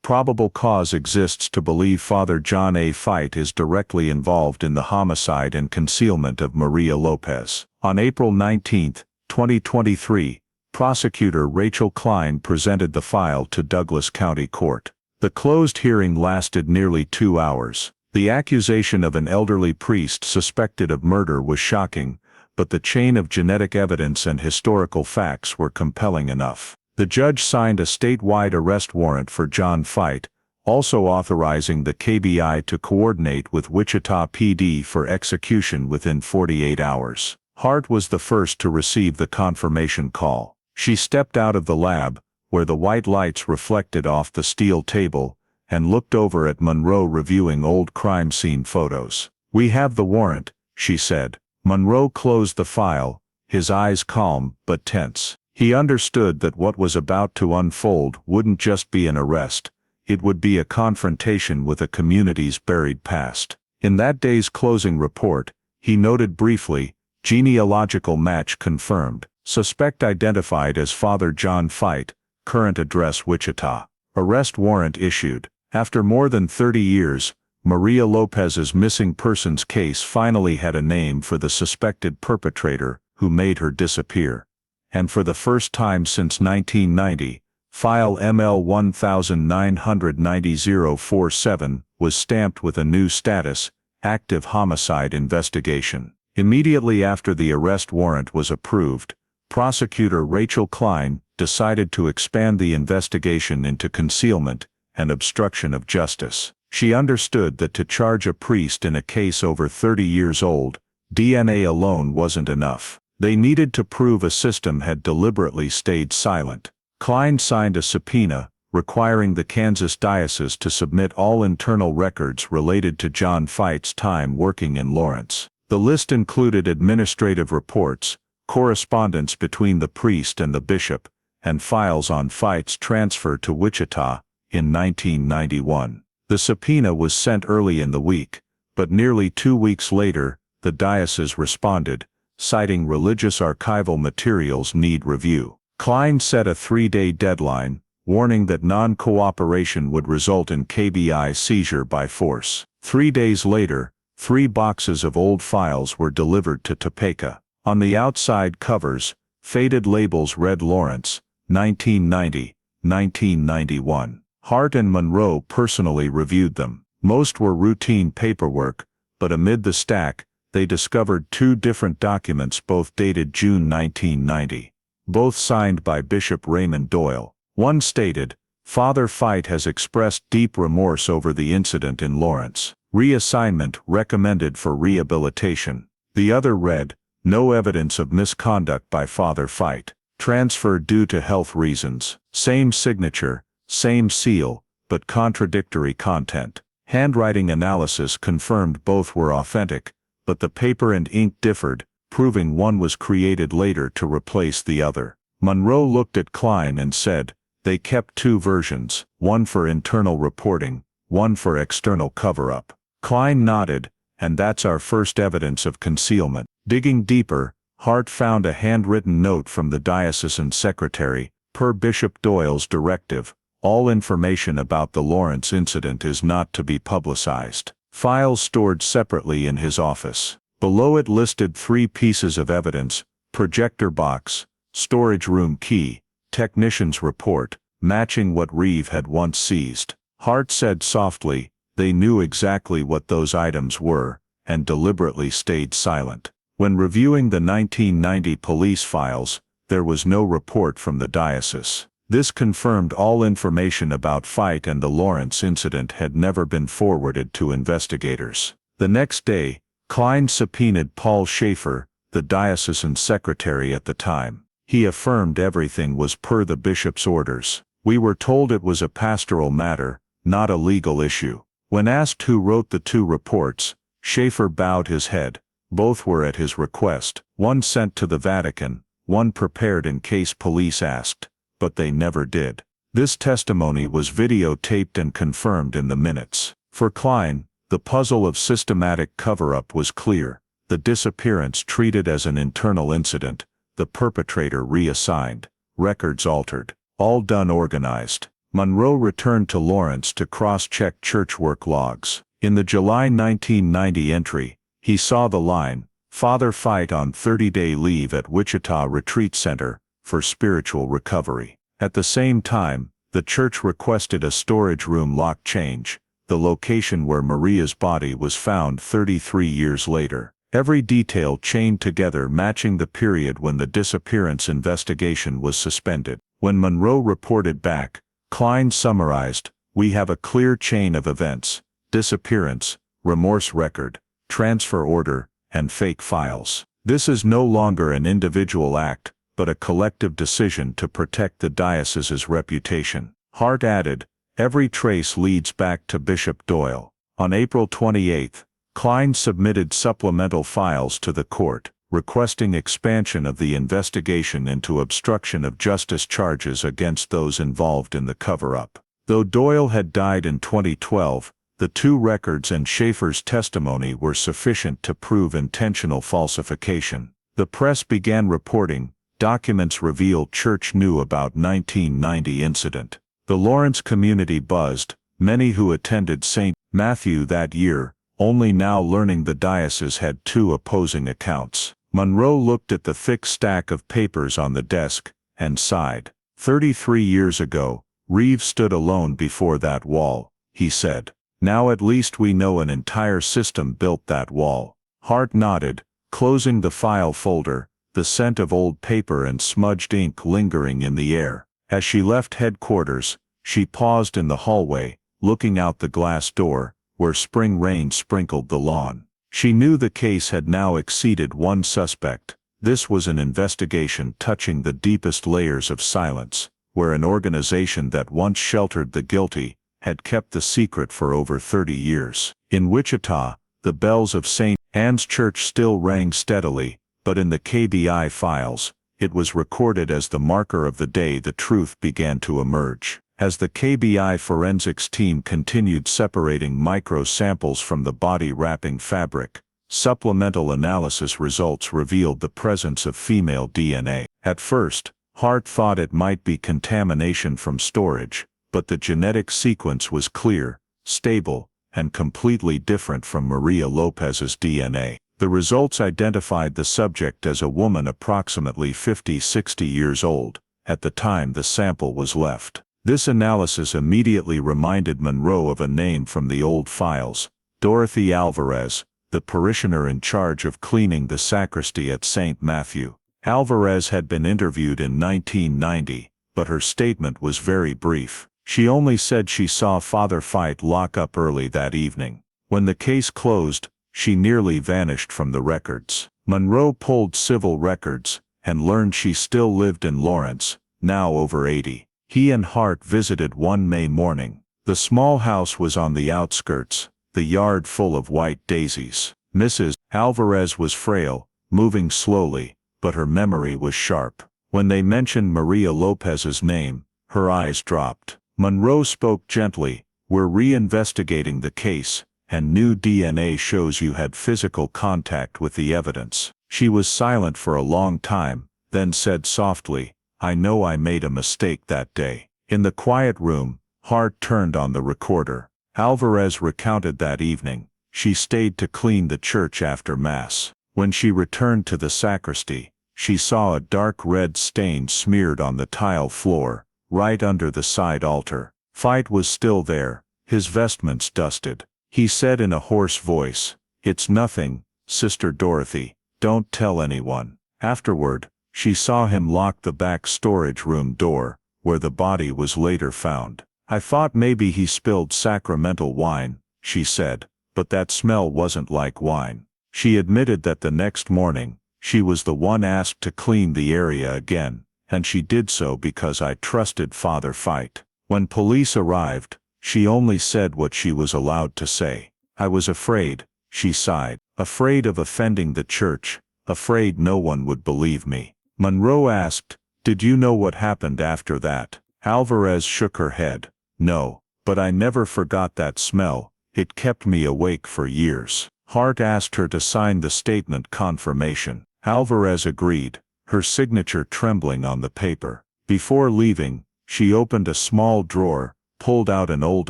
probable cause exists to believe Father John A. Fite is directly involved in the homicide and concealment of Maria Lopez." On April 19, 2023, prosecutor Rachel Klein presented the file to Douglas County Court. The closed hearing lasted nearly 2 hours. The accusation of an elderly priest suspected of murder was shocking, but the chain of genetic evidence and historical facts were compelling enough. The judge signed a statewide arrest warrant for John Fite, also authorizing the KBI to coordinate with Wichita PD for execution within 48 hours. Hart was the first to receive the confirmation call. She stepped out of the lab, where the white lights reflected off the steel table, and looked over at Monroe reviewing old crime scene photos. "We have the warrant," she said. Monroe closed the file, his eyes calm but tense. He understood that what was about to unfold wouldn't just be an arrest, it would be a confrontation with a community's buried past. In that day's closing report, he noted briefly, "Genealogical match confirmed. Suspect identified as Father John Fite, current address Wichita. Arrest warrant issued." After more than 30 years, Maria Lopez's missing persons case finally had a name for the suspected perpetrator who made her disappear. And for the first time since 1990, file ML 1999047 was stamped with a new status, active homicide investigation. Immediately after the arrest warrant was approved, prosecutor Rachel Klein decided to expand the investigation into concealment and obstruction of justice. She understood that to charge a priest in a case over 30 years old, DNA alone wasn't enough. They needed to prove a system had deliberately stayed silent. Klein signed a subpoena, requiring the Kansas diocese to submit all internal records related to John Fite's time working in Lawrence. The list included administrative reports, correspondence between the priest and the bishop, and files on Fite's transfer to Wichita in 1991. The subpoena was sent early in the week, but nearly 2 weeks later, the diocese responded, citing religious archival materials need review. Klein set a 3-day deadline, warning that non-cooperation would result in KBI seizure by force. 3 days later, 3 boxes of old files were delivered to Topeka. On the outside covers, faded labels read Lawrence, 1990, 1991. Hart and Monroe personally reviewed them. Most were routine paperwork, but amid the stack, they discovered 2 different documents both dated June 1990. Both signed by Bishop Raymond Doyle. One stated, "Father Fite has expressed deep remorse over the incident in Lawrence. Reassignment recommended for rehabilitation." The other read, "No evidence of misconduct by Father Fight. Transfer due to health reasons." Same signature, same seal, but contradictory content. Handwriting analysis confirmed both were authentic, but the paper and ink differed, proving one was created later to replace the other. Monroe looked at Klein and said, "They kept two versions, one for internal reporting, one for external cover-up." Klein nodded, "And that's our first evidence of concealment." Digging deeper, Hart found a handwritten note from the diocesan secretary, per Bishop Doyle's directive. All information about the Lawrence incident is not to be publicized. Files stored separately in his office. Below it listed 3 pieces of evidence: projector box, storage room key, technician's report, matching what Reeve had once seized. Hart said softly, "They knew exactly what those items were, and deliberately stayed silent." When reviewing the 1990 police files, there was no report from the diocese. This confirmed all information about Fight and the Lawrence incident had never been forwarded to investigators. The next day, Klein subpoenaed Paul Schaefer, the diocesan secretary at the time. He affirmed everything was per the bishop's orders. "We were told it was a pastoral matter, not a legal issue." When asked who wrote the 2 reports, Schaefer bowed his head. Both were at his request, one sent to the Vatican, one prepared in case police asked, but they never did. This testimony was videotaped and confirmed in the minutes. For Klein, the puzzle of systematic cover-up was clear: the disappearance treated as an internal incident, the perpetrator reassigned, records altered, all done organized. Monroe returned to Lawrence to cross-check church work logs. In the July 1990 entry, he saw the line, "Father Fight on 30-day leave at Wichita Retreat Center for spiritual recovery." At the same time, the church requested a storage room lock change, the location where Maria's body was found 33 years later. Every detail chained together, matching the period when the disappearance investigation was suspended. When Monroe reported back, Klein summarized, "We have a clear chain of events: disappearance, remorse record, transfer order, and fake files. This is no longer an individual act, but a collective decision to protect the diocese's reputation." Hart added, "Every trace leads back to Bishop Doyle." On April 28, Klein submitted supplemental files to the court, requesting expansion of the investigation into obstruction of justice charges against those involved in the cover-up. Though Doyle had died in 2012, the 2 records and Schaefer's testimony were sufficient to prove intentional falsification. The press began reporting. Documents revealed church knew about 1990 incident. The Lawrence community buzzed, many who attended St. Matthew that year, only now learning the diocese had 2 opposing accounts. Monroe looked at the thick stack of papers on the desk, and sighed. 33 years ago, Reeve stood alone before that wall, he said. Now at least we know an entire system built that wall. Hart nodded, closing the file folder, the scent of old paper and smudged ink lingering in the air. As she left headquarters, she paused in the hallway, looking out the glass door, where spring rain sprinkled the lawn. She knew the case had now exceeded one suspect. This was an investigation touching the deepest layers of silence, where an organization that once sheltered the guilty had kept the secret for over 30 years. In Wichita, the bells of St. Anne's Church still rang steadily, but in the KBI files, it was recorded as the marker of the day the truth began to emerge. As the KBI forensics team continued separating micro-samples from the body-wrapping fabric, supplemental analysis results revealed the presence of female DNA. At first, Hart thought it might be contamination from storage, but the genetic sequence was clear, stable, and completely different from Maria Lopez's DNA. The results identified the subject as a woman approximately 50-60 years old, at the time the sample was left. This analysis immediately reminded Monroe of a name from the old files: Dorothy Alvarez, the parishioner in charge of cleaning the sacristy at St. Matthew. Alvarez had been interviewed in 1990, but her statement was very brief. She only said she saw Father Fight lock up early that evening. When the case closed, she nearly vanished from the records. Monroe pulled civil records and learned she still lived in Lawrence, now over 80. He and Hart visited one May morning. The small house was on the outskirts, the yard full of white daisies. Mrs. Alvarez was frail, moving slowly, but her memory was sharp. When they mentioned Maria Lopez's name, her eyes dropped. Monroe spoke gently, "We're re-investigating the case, and new DNA shows you had physical contact with the evidence." She was silent for a long time, then said softly, "I know I made a mistake that day." In the quiet room, Hart turned on the recorder. Alvarez recounted that evening. She stayed to clean the church after Mass. When she returned to the sacristy, she saw a dark red stain smeared on the tile floor, right under the side altar. Fight was still there, his vestments dusted. He said in a hoarse voice, "It's nothing, Sister Dorothy, don't tell anyone." Afterward, she saw him lock the back storage room door, where the body was later found. "I thought maybe he spilled sacramental wine," she said, "but that smell wasn't like wine." She admitted that the next morning, she was the one asked to clean the area again, and she did so because I trusted Father Fight. When police arrived, she only said what she was allowed to say. "I was afraid," she sighed, "afraid of offending the church, afraid no one would believe me." Monroe asked, "Did you know what happened after that?" Alvarez shook her head. "No, but I never forgot that smell, it kept me awake for years." Hart asked her to sign the statement confirmation. Alvarez agreed, her signature trembling on the paper. Before leaving, she opened a small drawer, pulled out an old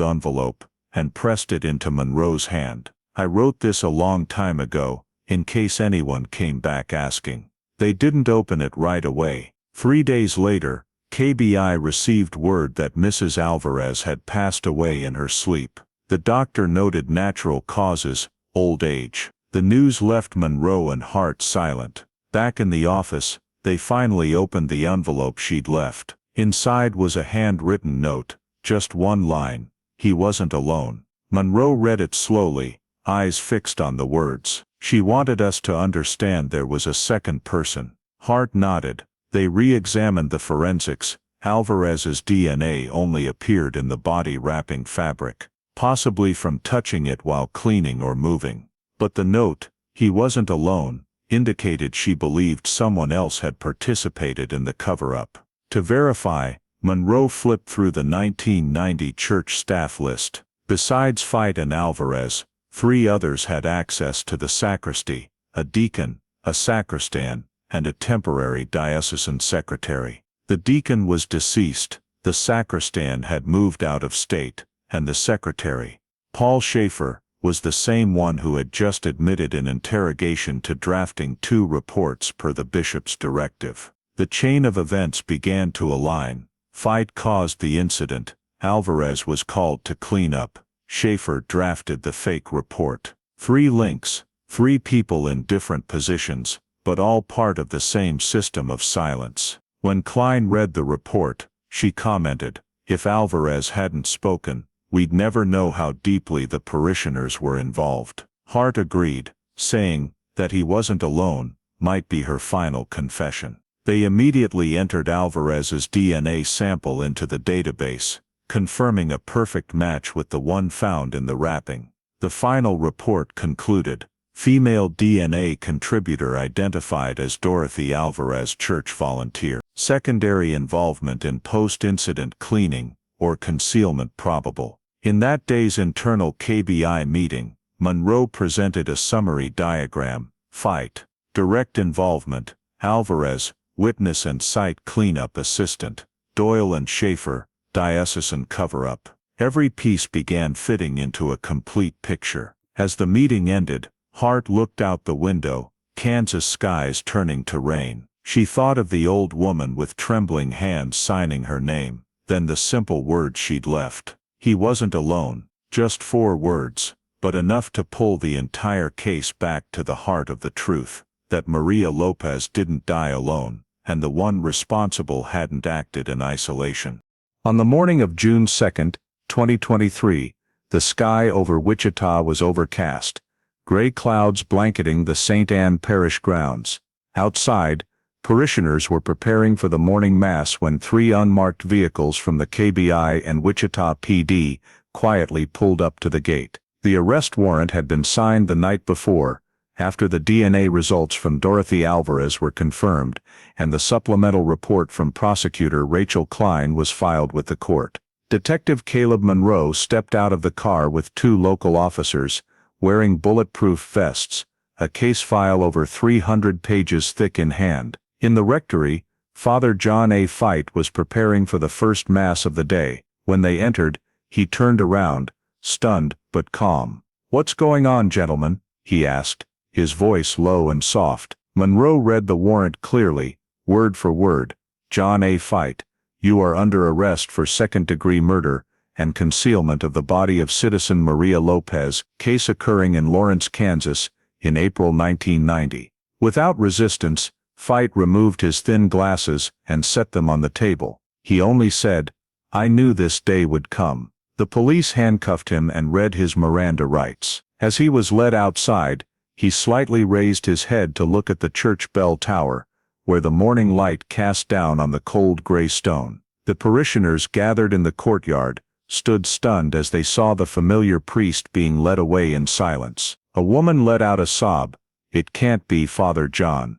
envelope, and pressed it into Monroe's hand. "I wrote this a long time ago, in case anyone came back asking." They didn't open it right away. 3 days later, KBI received word that Mrs. Alvarez had passed away in her sleep. The doctor noted natural causes, old age. The news left Monroe and Hart silent. Back in the office, they finally opened the envelope she'd left. Inside was a handwritten note, just one line: "He wasn't alone." Monroe read it slowly, eyes fixed on the words. "She wanted us to understand there was a second person." Hart nodded. They re-examined the forensics. Alvarez's DNA only appeared in the body wrapping fabric, possibly from touching it while cleaning or moving. But the note, "He wasn't alone," indicated she believed someone else had participated in the cover-up. To verify, Monroe flipped through the 1990 church staff list. Besides Fight and Alvarez, 3 others had access to the sacristy: a deacon, a sacristan, and a temporary diocesan secretary. The deacon was deceased, the sacristan had moved out of state, and the secretary, Paul Schaefer, was the same one who had just admitted in interrogation to drafting 2 reports per the bishop's directive. The chain of events began to align. Fight caused the incident, Alvarez was called to clean up, Schaefer drafted the fake report. 3 links, 3 people in different positions, but all part of the same system of silence. When Klein read the report, she commented, "If Alvarez hadn't spoken, we'd never know how deeply the parishioners were involved." Hart agreed, saying that he wasn't alone might be her final confession. They immediately entered Alvarez's DNA sample into the database, confirming a perfect match with the one found in the wrapping. The final report concluded, "Female DNA contributor identified as Dorothy Alvarez, church volunteer. Secondary involvement in post-incident cleaning or concealment probable." In that day's internal KBI meeting, Monroe presented a summary diagram: Fight, direct involvement; Alvarez, witness and site cleanup assistant; Doyle and Schaefer, diocesan cover-up. Every piece began fitting into a complete picture. As the meeting ended, Hart looked out the window, Kansas skies turning to rain. She thought of the old woman with trembling hands signing her name, then the simple words she'd left. He wasn't alone. Just 4 words, but enough to pull the entire case back to the heart of the truth, that Maria Lopez didn't die alone, and the one responsible hadn't acted in isolation. On the morning of June 2, 2023, the sky over Wichita was overcast. gray clouds blanketing the St. Anne Parish grounds. Outside, parishioners were preparing for the morning mass when 3 unmarked vehicles from the KBI and Wichita PD quietly pulled up to the gate. The arrest warrant had been signed the night before, after the DNA results from Dorothy Alvarez were confirmed, and the supplemental report from prosecutor Rachel Klein was filed with the court. Detective Caleb Monroe stepped out of the car with 2 local officers, wearing bulletproof vests, a case file over 300 pages thick in hand. In the rectory, Father John A. Fite was preparing for the first Mass of the day. When they entered, he turned around, stunned but calm. "What's going on, gentlemen?" he asked, his voice low and soft. Monroe read the warrant clearly, word for word. "John A. Fite, you are under arrest for second-degree murder and concealment of the body of citizen Maria Lopez, case occurring in Lawrence, Kansas, in April 1990. Without resistance, Fite removed his thin glasses and set them on the table. He only said, "I knew this day would come." The police handcuffed him and read his Miranda rights. As he was led outside, he slightly raised his head to look at the church bell tower, where the morning light cast down on the cold gray stone. The parishioners gathered in the courtyard stood stunned as they saw the familiar priest being led away in silence. A woman let out a sob. "It can't be Father John."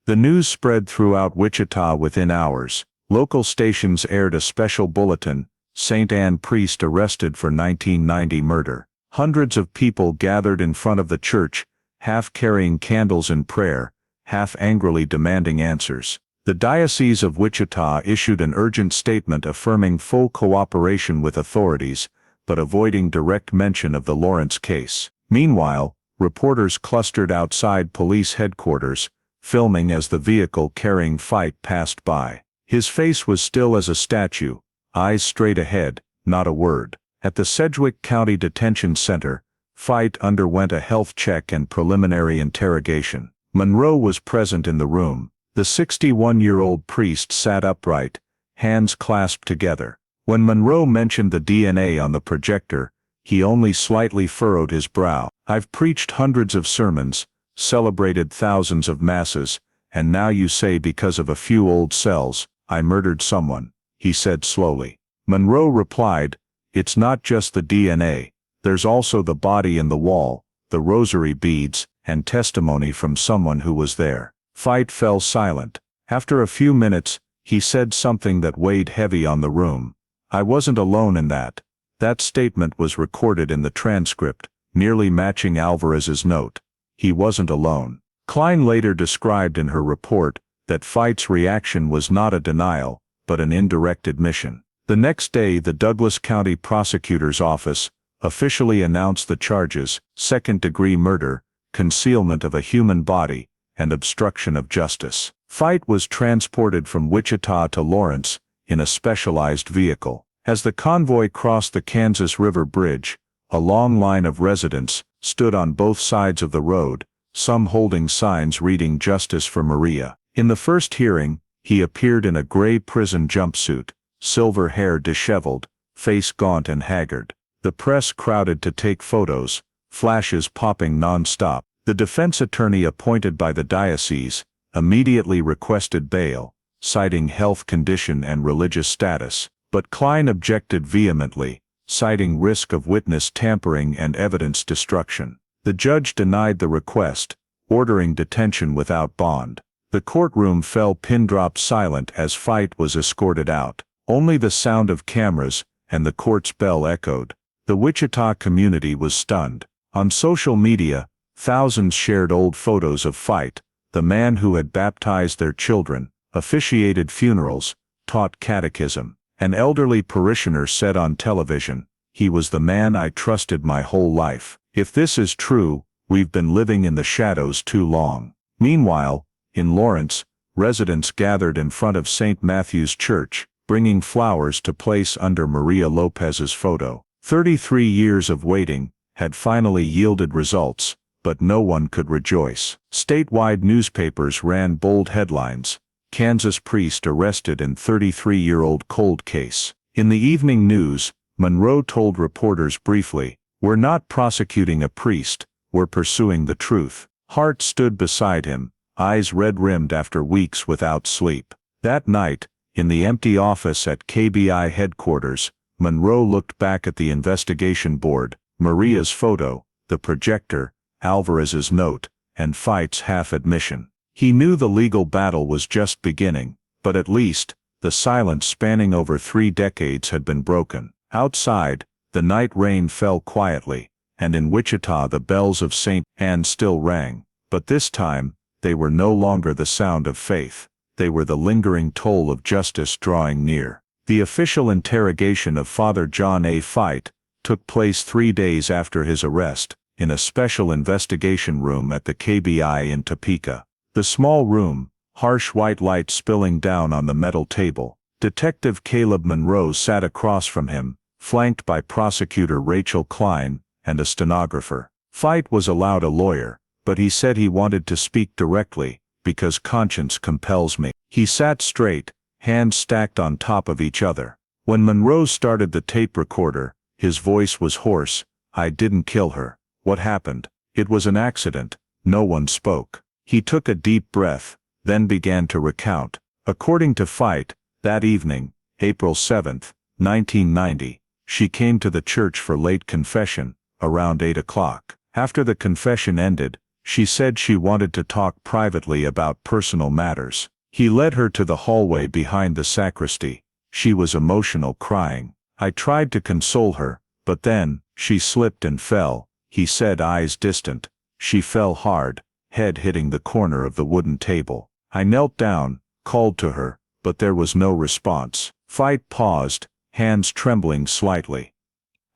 The news spread throughout Wichita within hours. Local stations aired a special bulletin, "St. Anne priest arrested for 1990 murder." Hundreds of people gathered in front of the church, half carrying candles in prayer, half angrily demanding answers. The Diocese of Wichita issued an urgent statement affirming full cooperation with authorities, but avoiding direct mention of the Lawrence case. Meanwhile, reporters clustered outside police headquarters, filming as the vehicle carrying Fite passed by. His face was still as a statue, eyes straight ahead, not a word. At the Sedgwick County Detention Center, Fite underwent a health check and preliminary interrogation. Monroe was present in the room. The 61-year-old priest sat upright, hands clasped together. When Monroe mentioned the DNA on the projector, he only slightly furrowed his brow. "I've preached hundreds of sermons, celebrated thousands of masses, and now you say because of a few old cells, I murdered someone," he said slowly. Monroe replied, "It's not just the DNA. There's also the body in the wall, the rosary beads, and testimony from someone who was there." Fite fell silent. After a few minutes, he said something that weighed heavy on the room. "I wasn't alone in that." That statement was recorded in the transcript, nearly matching Alvarez's note. He wasn't alone. Klein later described in her report that Fite's reaction was not a denial, but an indirect admission. The next day, the Douglas County Prosecutor's Office officially announced the charges: second-degree murder, concealment of a human body, and obstruction of justice. Fite was transported from Wichita to Lawrence in a specialized vehicle. As the convoy crossed the Kansas River Bridge, a long line of residents stood on both sides of the road, some holding signs reading "Justice for Maria." In the first hearing, he appeared in a gray prison jumpsuit, silver hair disheveled, face gaunt and haggard. The press crowded to take photos, flashes popping non-stop. The defense attorney appointed by the diocese immediately requested bail, citing health condition and religious status, but Klein objected vehemently, citing risk of witness tampering and evidence destruction. The judge denied the request, ordering detention without bond. The courtroom fell pin-drop silent as Fite was escorted out. Only the sound of cameras and the court's bell echoed. The Wichita community was stunned. On social media, thousands shared old photos of Fite, the man who had baptized their children, officiated funerals, taught catechism. An elderly parishioner said on television, "He was the man I trusted my whole life. If this is true, we've been living in the shadows too long." Meanwhile, in Lawrence, residents gathered in front of St. Matthew's Church, bringing flowers to place under Maria Lopez's photo. 33 years of waiting had finally yielded results, but no one could rejoice. Statewide newspapers ran bold headlines: "Kansas priest arrested in 33-year-old cold case." In the evening news, Monroe told reporters briefly, "We're not prosecuting a priest, were pursuing the truth. Hart stood beside him, eyes red-rimmed after weeks without sleep. That night, in the empty office at KBI headquarters, Monroe looked back at the investigation board, Maria's photo, the projector, Alvarez's note, and Feight's half-admission. He knew the legal battle was just beginning, but at least, the silence spanning over 3 decades had been broken. Outside, the night rain fell quietly, and in Wichita the bells of St. Anne still rang. But this time, they were no longer the sound of faith. They were the lingering toll of justice drawing near. The official interrogation of Father John A. Feight took place 3 days after his arrest, in a special investigation room at the KBI in Topeka. The small room, harsh white light spilling down on the metal table. Detective Caleb Monroe sat across from him, flanked by prosecutor Rachel Klein and a stenographer. Feight was allowed a lawyer, but he said he wanted to speak directly, because conscience compels me. He sat straight, hands stacked on top of each other. When Monroe started the tape recorder, his voice was hoarse. "I didn't kill her. What happened? It was an accident." No one spoke. He took a deep breath, then began to recount. According to Feight, that evening, April 7, 1990, she came to the church for late confession, around 8 o'clock. After the confession ended, she said she wanted to talk privately about personal matters. He led her to the hallway behind the sacristy. She was emotional, crying. "I tried to console her, but then, she slipped and fell," he said, eyes distant. "She fell hard, head hitting the corner of the wooden table. I knelt down, called to her, but there was no response." Feight paused, hands trembling slightly.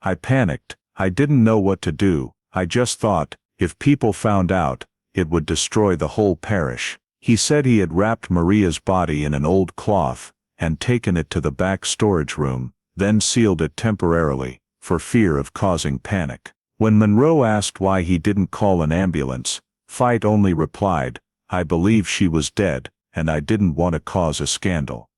"I panicked. I didn't know what to do. I just thought, if people found out, it would destroy the whole parish." He said he had wrapped Maria's body in an old cloth and taken it to the back storage room, then sealed it temporarily, for fear of causing panic. When Monroe asked why he didn't call an ambulance, Feight only replied, "I believe she was dead, and I didn't want to cause a scandal."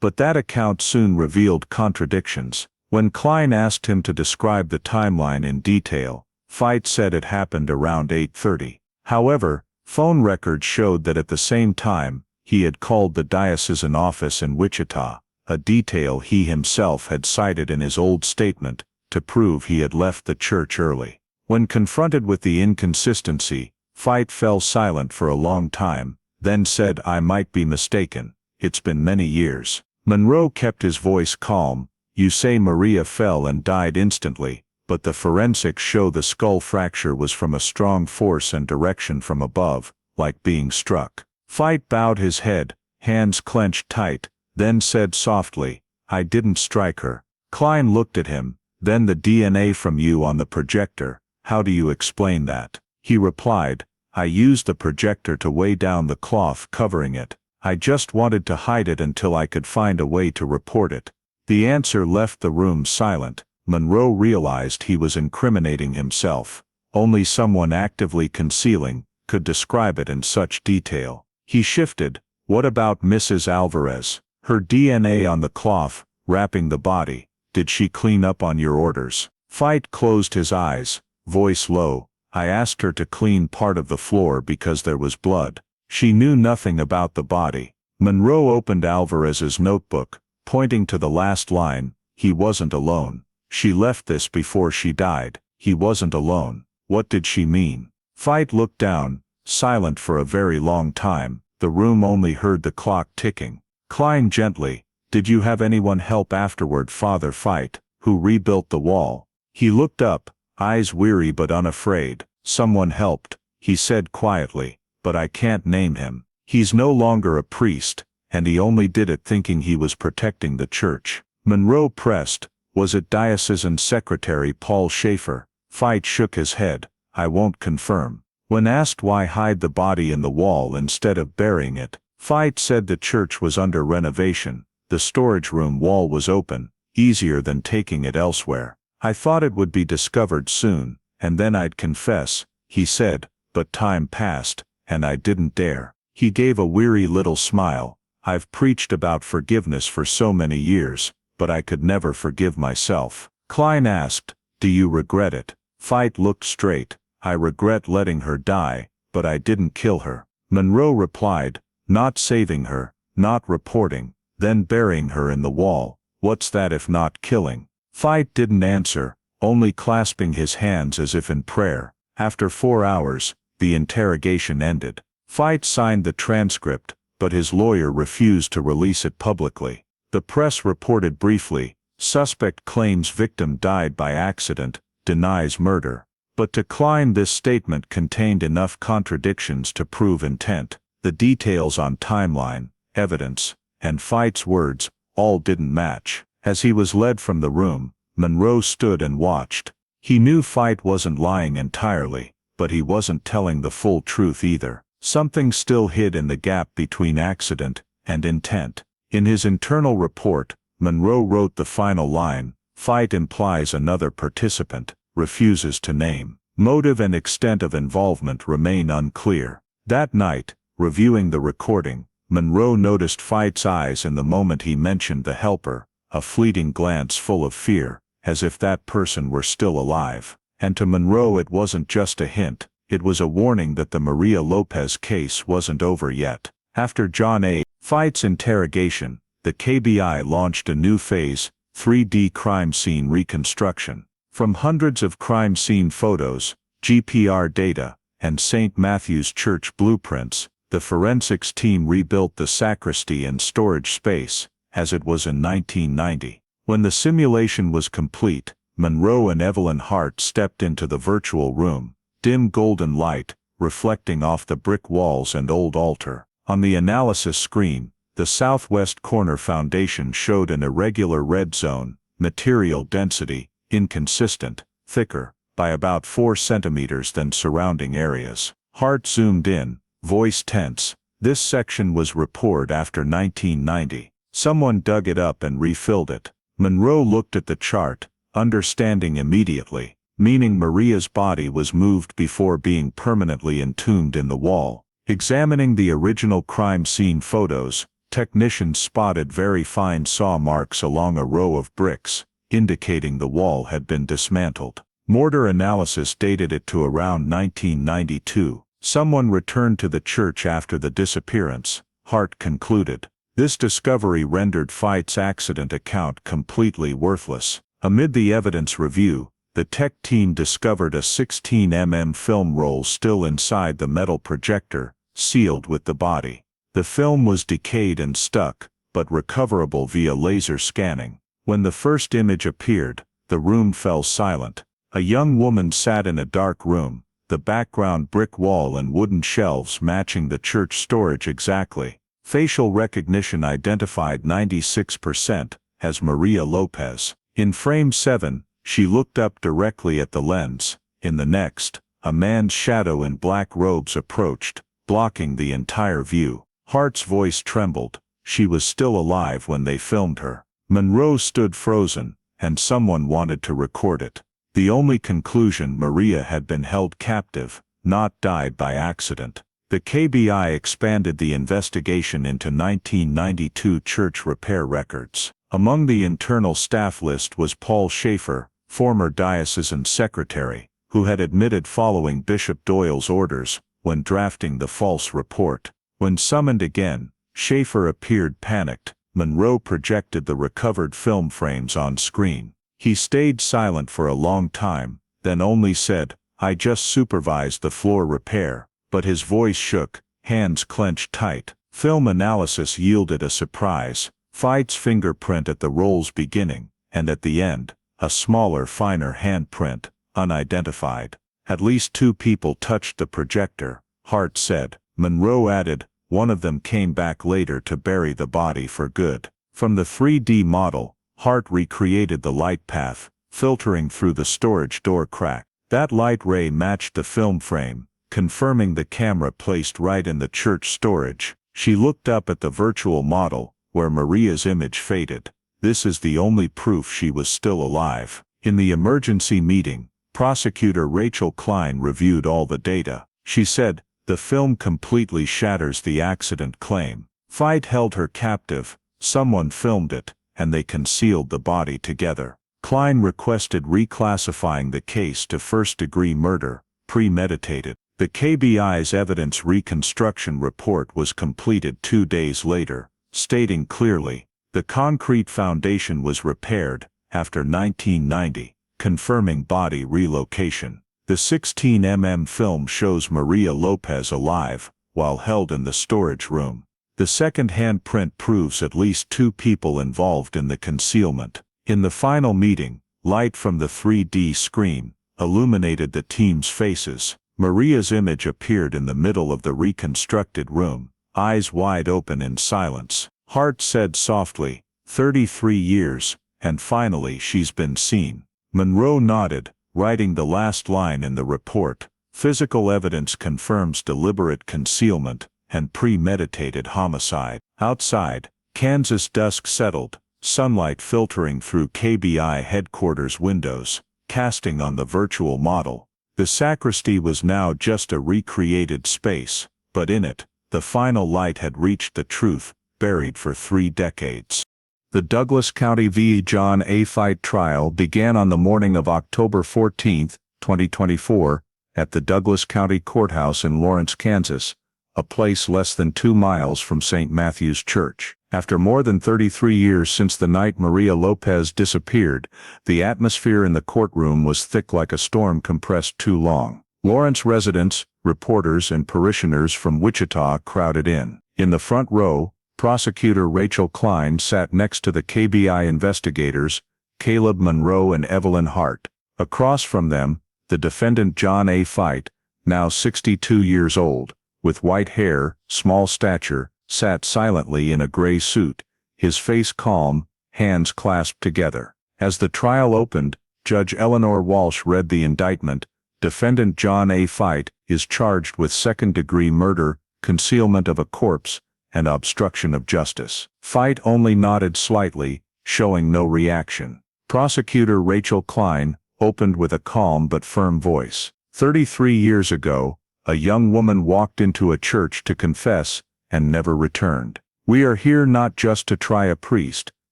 But that account soon revealed contradictions. When Klein asked him to describe the timeline in detail, Feight said it happened around 8:30. However, phone records showed that at the same time, he had called the diocesan office in Wichita, a detail he himself had cited in his old statement, to prove he had left the church early. When confronted with the inconsistency, Feight fell silent for a long time, then said, "I might be mistaken. It's been many years." Monroe kept his voice calm. "You say Maria fell and died instantly, but the forensics show the skull fracture was from a strong force and direction from above, like being struck." Feight bowed his head, hands clenched tight, then said softly, "I didn't strike her." Klein looked at him. "Then the DNA from you on the projector, how do you explain that?" He replied, "I used the projector to weigh down the cloth covering it. I just wanted to hide it until I could find a way to report it." The answer left the room silent. Monroe realized he was incriminating himself. Only someone actively concealing could describe it in such detail. He shifted. "What about Mrs. Alvarez? Her DNA on the cloth, wrapping the body. Did she clean up on your orders?" Feight closed his eyes, voice low. "I asked her to clean part of the floor because there was blood. She knew nothing about the body." Monroe opened Alvarez's notebook, pointing to the last line, "He wasn't alone. She left this before she died. He wasn't alone." What did she mean? Feight looked down, silent for a very long time. The room only heard the clock ticking. Klein gently, "Did you have anyone help afterward, Father Feight, who rebuilt the wall?" He looked up, eyes weary but unafraid. "Someone helped," he said quietly, "but I can't name him. He's no longer a priest, and he only did it thinking he was protecting the church." Monroe pressed, "Was it Diocesan Secretary Paul Schaefer?" Feight shook his head, "I won't confirm." When asked why hide the body in the wall instead of burying it, Feight said the church was under renovation. The storage room wall was open, easier than taking it elsewhere. "I thought it would be discovered soon, and then I'd confess," he said, "but time passed, and I didn't dare." He gave a weary little smile. "I've preached about forgiveness for so many years, but I could never forgive myself." Klein asked, "Do you regret it?" Feight looked straight. "I regret letting her die, but I didn't kill her." Monroe replied, "Not saving her, not reporting, then burying her in the wall. What's that if not killing?" Fite didn't answer, only clasping his hands as if in prayer. After 4 hours, the interrogation ended. Fite signed the transcript, but his lawyer refused to release it publicly. The press reported briefly, "Suspect claims victim died by accident, denies murder." But to Klein this statement contained enough contradictions to prove intent. The details on timeline, evidence, and Fite's words all didn't match. As he was led from the room, Monroe stood and watched. He knew Fite wasn't lying entirely, but he wasn't telling the full truth either. Something still hid in the gap between accident and intent. In his internal report, Monroe wrote the final line, "Fite implies another participant, refuses to name." Motive and extent of involvement remain unclear. That night, reviewing the recording, Monroe noticed Fite's eyes in the moment he mentioned the helper, a fleeting glance full of fear, as if that person were still alive. And to Monroe it wasn't just a hint, it was a warning that the Maria Lopez case wasn't over yet. After John A. Fite's interrogation, the KBI launched a new phase, 3D crime scene reconstruction. From hundreds of crime scene photos, GPR data, and St. Matthew's Church blueprints, the forensics team rebuilt the sacristy and storage space, as it was in 1990. When the simulation was complete, Monroe and Evelyn Hart stepped into the virtual room, dim golden light, reflecting off the brick walls and old altar. On the analysis screen, the southwest corner foundation showed an irregular red zone, material density, inconsistent, thicker, by about 4 centimeters than surrounding areas. Hart zoomed in, voice tense. This section was repoured after 1990. Someone dug it up and refilled it. Monroe looked at the chart, understanding immediately, meaning Maria's body was moved before being permanently entombed in the wall. Examining the original crime scene photos, technicians spotted very fine saw marks along a row of bricks, indicating the wall had been dismantled. Mortar analysis dated it to around 1992. Someone returned to the church after the disappearance, Hart concluded. This discovery rendered Fite's accident account completely worthless. Amid the evidence review, the tech team discovered a 16 film roll still inside the metal projector, sealed with the body. The film was decayed and stuck, but recoverable via laser scanning. When the first image appeared, the room fell silent. A young woman sat in a dark room, the background brick wall and wooden shelves matching the church storage exactly. Facial recognition identified 96% as Maria Lopez. In frame 7, she looked up directly at the lens. In the next, a man's shadow in black robes approached, blocking the entire view. Hart's voice trembled. She was still alive when they filmed her. Monroe stood frozen, and someone wanted to record it. The only conclusion: Maria had been held captive, not died by accident. The KBI expanded the investigation into 1992 church repair records. Among the internal staff list was Paul Schaefer, former diocesan secretary, who had admitted following Bishop Doyle's orders when drafting the false report. When summoned again, Schaefer appeared panicked. Monroe projected the recovered film frames on screen. He stayed silent for a long time, then only said, "I just supervised the floor repair," but his voice shook, hands clenched tight. Film analysis yielded a surprise: Fite's fingerprint at the roll's beginning, and at the end, a smaller, finer handprint, unidentified. At least 2 people touched the projector, Hart said. Monroe added, one of them came back later to bury the body for good. From the 3D model, Hart recreated the light path, filtering through the storage door crack. That light ray matched the film frame, confirming the camera placed right in the church storage. She looked up at the virtual model, where Maria's image faded. This is the only proof she was still alive. In the emergency meeting, prosecutor Rachel Klein reviewed all the data. She said, "The film completely shatters the accident claim. Fite held her captive, someone filmed it, and they concealed the body together." Klein requested reclassifying the case to first-degree murder, premeditated. The KBI's evidence reconstruction report was completed 2 days later, stating clearly, the concrete foundation was repaired after 1990, confirming body relocation. The 16 film shows Maria Lopez alive, while held in the storage room. The second handprint proves at least 2 people involved in the concealment. In the final meeting, light from the 3D screen illuminated the team's faces. Maria's image appeared in the middle of the reconstructed room, eyes wide open in silence. Hart said softly, 33 years, and finally she's been seen. Monroe nodded, writing the last line in the report. Physical evidence confirms deliberate concealment and premeditated homicide. Outside, Kansas dusk settled, sunlight filtering through KBI headquarters windows, casting on the virtual model. The sacristy was now just a recreated space, but in it, the final light had reached the truth, buried for 3 decades. The Douglas County v. John A. Fite trial began on the morning of October 14, 2024, at the Douglas County Courthouse in Lawrence, Kansas, a place less than 2 miles from St. Matthew's Church. After more than 33 years since the night Maria Lopez disappeared, the atmosphere in the courtroom was thick like a storm compressed too long. Lawrence residents, reporters, and parishioners from Wichita crowded in. In the front row, Prosecutor Rachel Klein sat next to the KBI investigators, Caleb Monroe and Evelyn Hart. Across from them, the defendant John A. Fite, now 62 years old, with white hair, small stature, sat silently in a gray suit, his face calm, hands clasped together. As the trial opened, Judge Eleanor Walsh read the indictment. Defendant John A. Fite is charged with second-degree murder, concealment of a corpse, and obstruction of justice. Fite only nodded slightly, showing no reaction. Prosecutor Rachel Klein opened with a calm but firm voice. 33 years ago, a young woman walked into a church to confess and never returned. We are here not just to try a priest,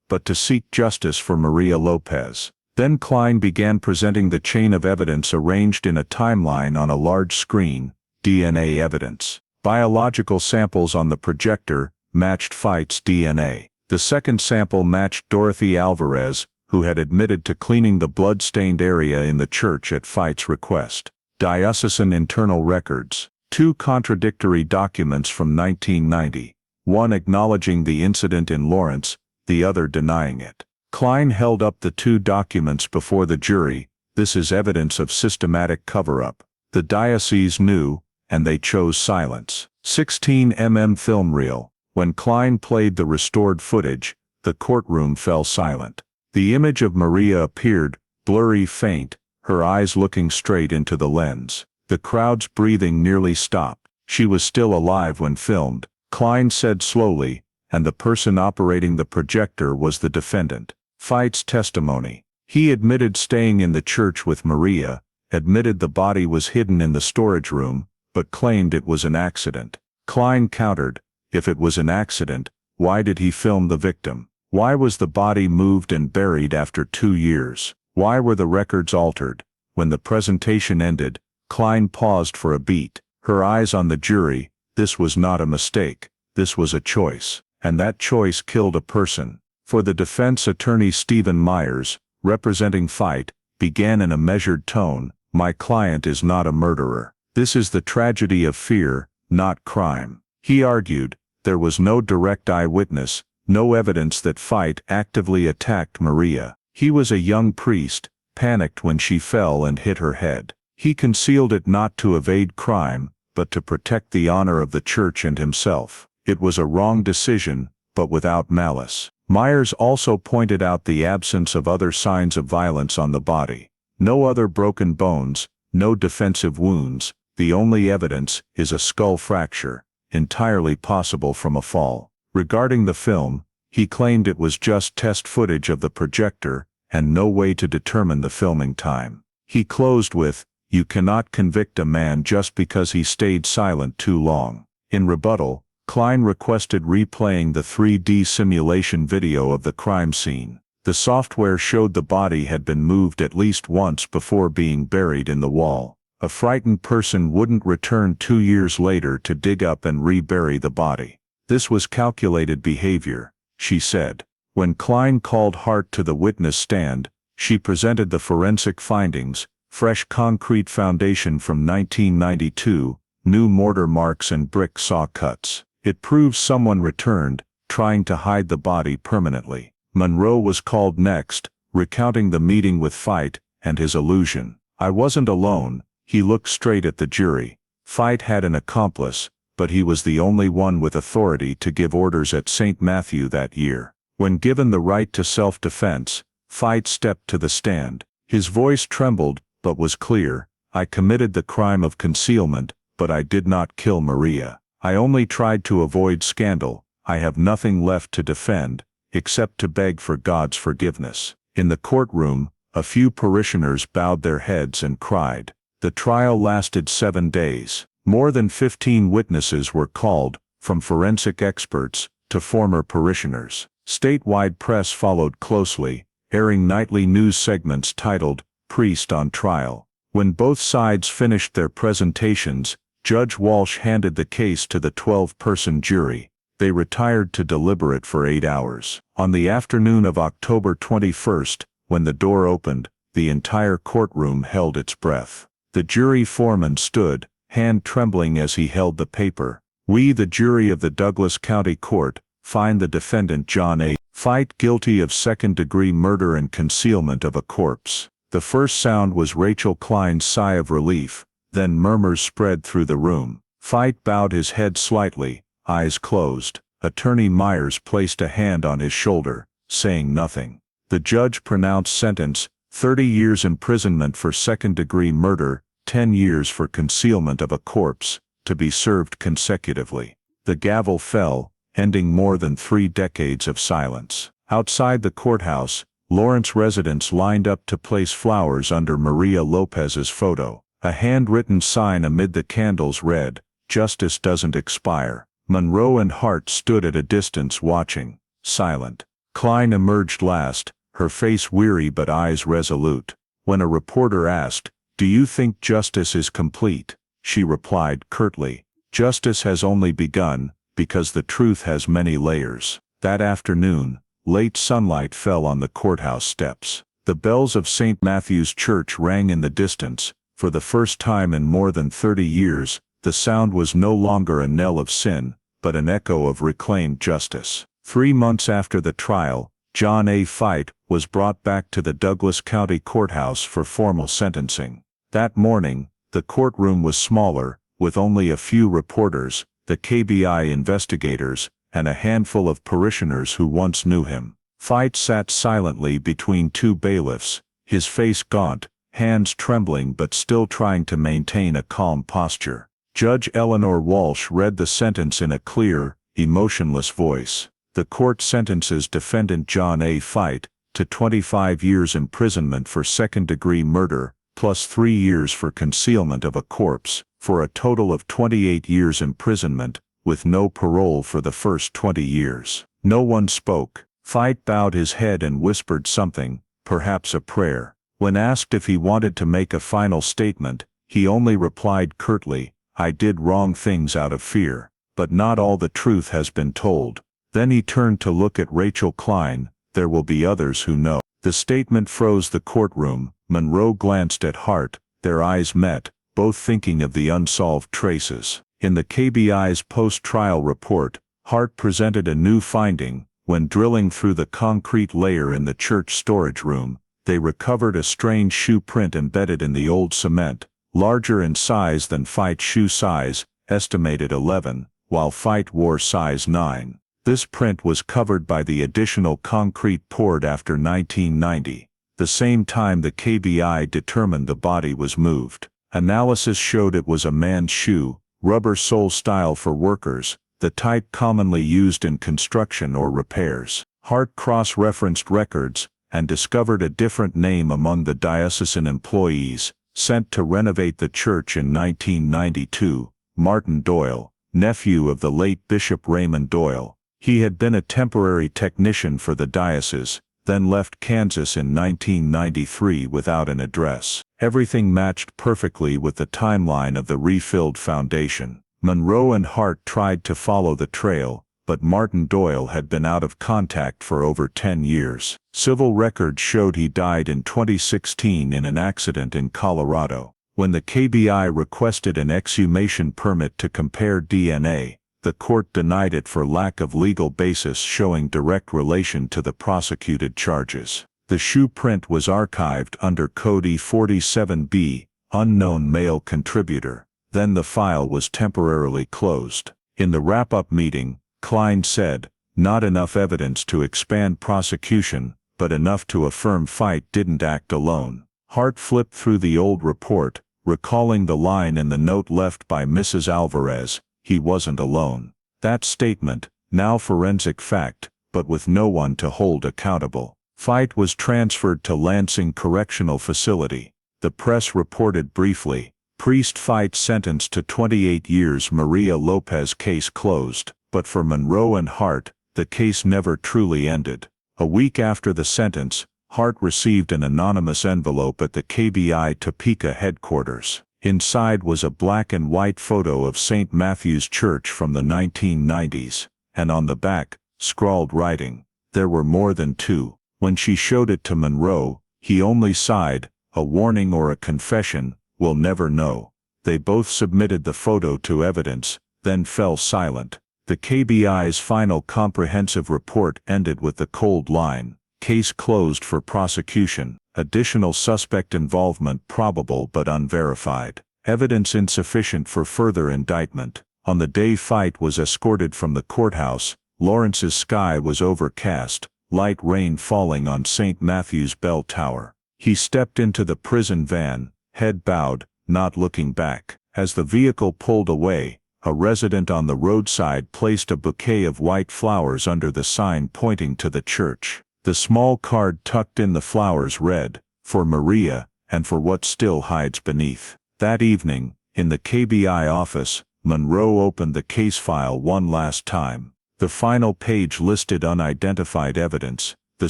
but to seek justice for Maria Lopez. Then Klein began presenting the chain of evidence arranged in a timeline on a large screen. DNA evidence. Biological samples on the projector matched Fite's DNA. The second sample matched Dorothy Alvarez, who had admitted to cleaning the blood-stained area in the church at Fite's request. Diocesan internal records. 2 contradictory documents from 1990, one acknowledging the incident in Lawrence, the other denying it. Klein held up the 2 documents before the jury. This is evidence of systematic cover-up. The diocese knew, and they chose silence. 16 film reel. When Klein played the restored footage, the courtroom fell silent. The image of Maria appeared, blurry, faint, her eyes looking straight into the lens. The crowd's breathing nearly stopped. She was still alive when filmed, Klein said slowly, and the person operating the projector was the defendant. Fite's testimony. He admitted staying in the church with Maria, admitted the body was hidden in the storage room, but claimed it was an accident. Klein countered, if it was an accident, why did he film the victim? Why was the body moved and buried after 2 years? Why were the records altered? When the presentation ended, Klein paused for a beat, her eyes on the jury. This was not a mistake, this was a choice, and that choice killed a person. For the defense attorney Stephen Myers, representing Fite, began in a measured tone, my client is not a murderer. This is the tragedy of fear, not crime. He argued, there was no direct eyewitness, no evidence that Fite actively attacked Maria. He was a young priest, panicked when she fell and hit her head. He concealed it not to evade crime, but to protect the honor of the church and himself. It was a wrong decision, but without malice. Myers also pointed out the absence of other signs of violence on the body. No other broken bones, no defensive wounds. The only evidence is a skull fracture, entirely possible from a fall. Regarding the film, he claimed it was just test footage of the projector, and no way to determine the filming time. He closed with, you cannot convict a man just because he stayed silent too long. In rebuttal, Klein requested replaying the 3D simulation video of the crime scene. The software showed the body had been moved at least once before being buried in the wall. A frightened person wouldn't return 2 years later to dig up and rebury the body. This was calculated behavior, she said. When Klein called Hart to the witness stand, she presented the forensic findings: fresh concrete foundation from 1992, new mortar marks and brick saw cuts. It proves someone returned, trying to hide the body permanently. Monroe was called next, recounting the meeting with Fite and his illusion. I wasn't alone. He looked straight at the jury. Fite had an accomplice, but he was the only one with authority to give orders at St. Matthew that year. When given the right to self-defense, Fite stepped to the stand. His voice trembled, but was clear. I committed the crime of concealment, but I did not kill Maria. I only tried to avoid scandal. I have nothing left to defend, except to beg for God's forgiveness. In the courtroom, a few parishioners bowed their heads and cried. The trial lasted 7 days. More than 15 witnesses were called, from forensic experts to former parishioners. Statewide press followed closely, airing nightly news segments titled, "Priest on Trial." When both sides finished their presentations, Judge Walsh handed the case to the 12-person jury. They retired to deliberate for 8 hours. On the afternoon of October 21st, when the door opened, the entire courtroom held its breath. The jury foreman stood, hand trembling as he held the paper. "We, the jury of the Douglas County Court, find the defendant John A. Fite guilty of second-degree murder and concealment of a corpse." The first sound was Rachel Klein's sigh of relief, then murmurs spread through the room. Fite bowed his head slightly, eyes closed. Attorney Myers placed a hand on his shoulder, saying nothing. The judge pronounced sentence: 30 years imprisonment for second-degree murder, 10 years for concealment of a corpse, to be served consecutively. The gavel fell, ending more than 3 decades of silence. Outside the courthouse, Lawrence residents lined up to place flowers under Maria Lopez's photo. A handwritten sign amid the candles read, "Justice doesn't expire." Monroe and Hart stood at a distance watching, silent. Klein emerged last, her face weary but eyes resolute. When a reporter asked, "Do you think justice is complete?" she replied curtly, "Justice has only begun, because the truth has many layers." That afternoon, late sunlight fell on the courthouse steps. The bells of St. Matthew's Church rang in the distance. For the first time in more than 30 years, the sound was no longer a knell of sin, but an echo of reclaimed justice. 3 months after the trial, John A. Fite was brought back to the Douglas County Courthouse for formal sentencing. That morning, the courtroom was smaller, with only a few reporters, the KBI investigators, and a handful of parishioners who once knew him. Fite sat silently between 2 bailiffs, his face gaunt, hands trembling but still trying to maintain a calm posture. Judge Eleanor Walsh read the sentence in a clear, emotionless voice. The court sentences defendant John A. Fite to 25 years imprisonment for second-degree murder, plus 3 years for concealment of a corpse, for a total of 28 years imprisonment, with no parole for the first 20 years. No one spoke. Fite bowed his head and whispered something, perhaps a prayer. When asked if he wanted to make a final statement, he only replied curtly, "I did wrong things out of fear, but not all the truth has been told." Then he turned to look at Rachel Klein. "There will be others who know." The statement froze the courtroom. Monroe glanced at Hart. Their eyes met, both thinking of the unsolved traces. In the KBI's post-trial report, Hart presented a new finding. When drilling through the concrete layer in the church storage room, they recovered a strange shoe print embedded in the old cement, larger in size than Fite's shoe size, estimated 11, while Fite wore size 9. This print was covered by the additional concrete poured after 1990, the same time the KBI determined the body was moved. Analysis showed it was a man's shoe, rubber sole style for workers, the type commonly used in construction or repairs. Hart cross-referenced records and discovered a different name among the diocesan employees sent to renovate the church in 1992, Martin Doyle, nephew of the late Bishop Raymond Doyle. He had been a temporary technician for the diocese, then left Kansas in 1993 without an address. Everything matched perfectly with the timeline of the refilled foundation. Monroe and Hart tried to follow the trail, but Martin Doyle had been out of contact for over 10 years. Civil records showed he died in 2016 in an accident in Colorado. When the KBI requested an exhumation permit to compare DNA, the court denied it for lack of legal basis showing direct relation to the prosecuted charges. The shoe print was archived under Code E47B, unknown male contributor. Then the file was temporarily closed. In the wrap-up meeting, Klein said, "Not enough evidence to expand prosecution, but enough to affirm Fite didn't act alone." Hart flipped through the old report, recalling the line in the note left by Mrs. Alvarez, "He wasn't alone." That statement, now forensic fact, but with no one to hold accountable. Fite was transferred to Lansing Correctional Facility. The press reported briefly, "Priest Fite sentenced to 28 years, Maria Lopez case closed." But for Monroe and Hart, the case never truly ended. A week after the sentence, Hart received an anonymous envelope at the KBI Topeka headquarters. Inside was a black and white photo of St. Matthew's Church from the 1990s, and on the back, scrawled writing. There were more than two. When she showed it to Monroe, he only sighed, a warning or a confession, we'll never know. They both submitted the photo to evidence, then fell silent. The KBI's final comprehensive report ended with the cold line, "Case closed for prosecution. Additional suspect involvement probable but unverified. Evidence insufficient for further indictment." On the day Fite was escorted from the courthouse, Lawrence's sky was overcast, light rain falling on St. Matthew's bell tower. He stepped into the prison van, head bowed, not looking back. As the vehicle pulled away, a resident on the roadside placed a bouquet of white flowers under the sign pointing to the church. The small card tucked in the flowers read, "For Maria, and for what still hides beneath." That evening, in the KBI office, Monroe opened the case file one last time. The final page listed unidentified evidence, the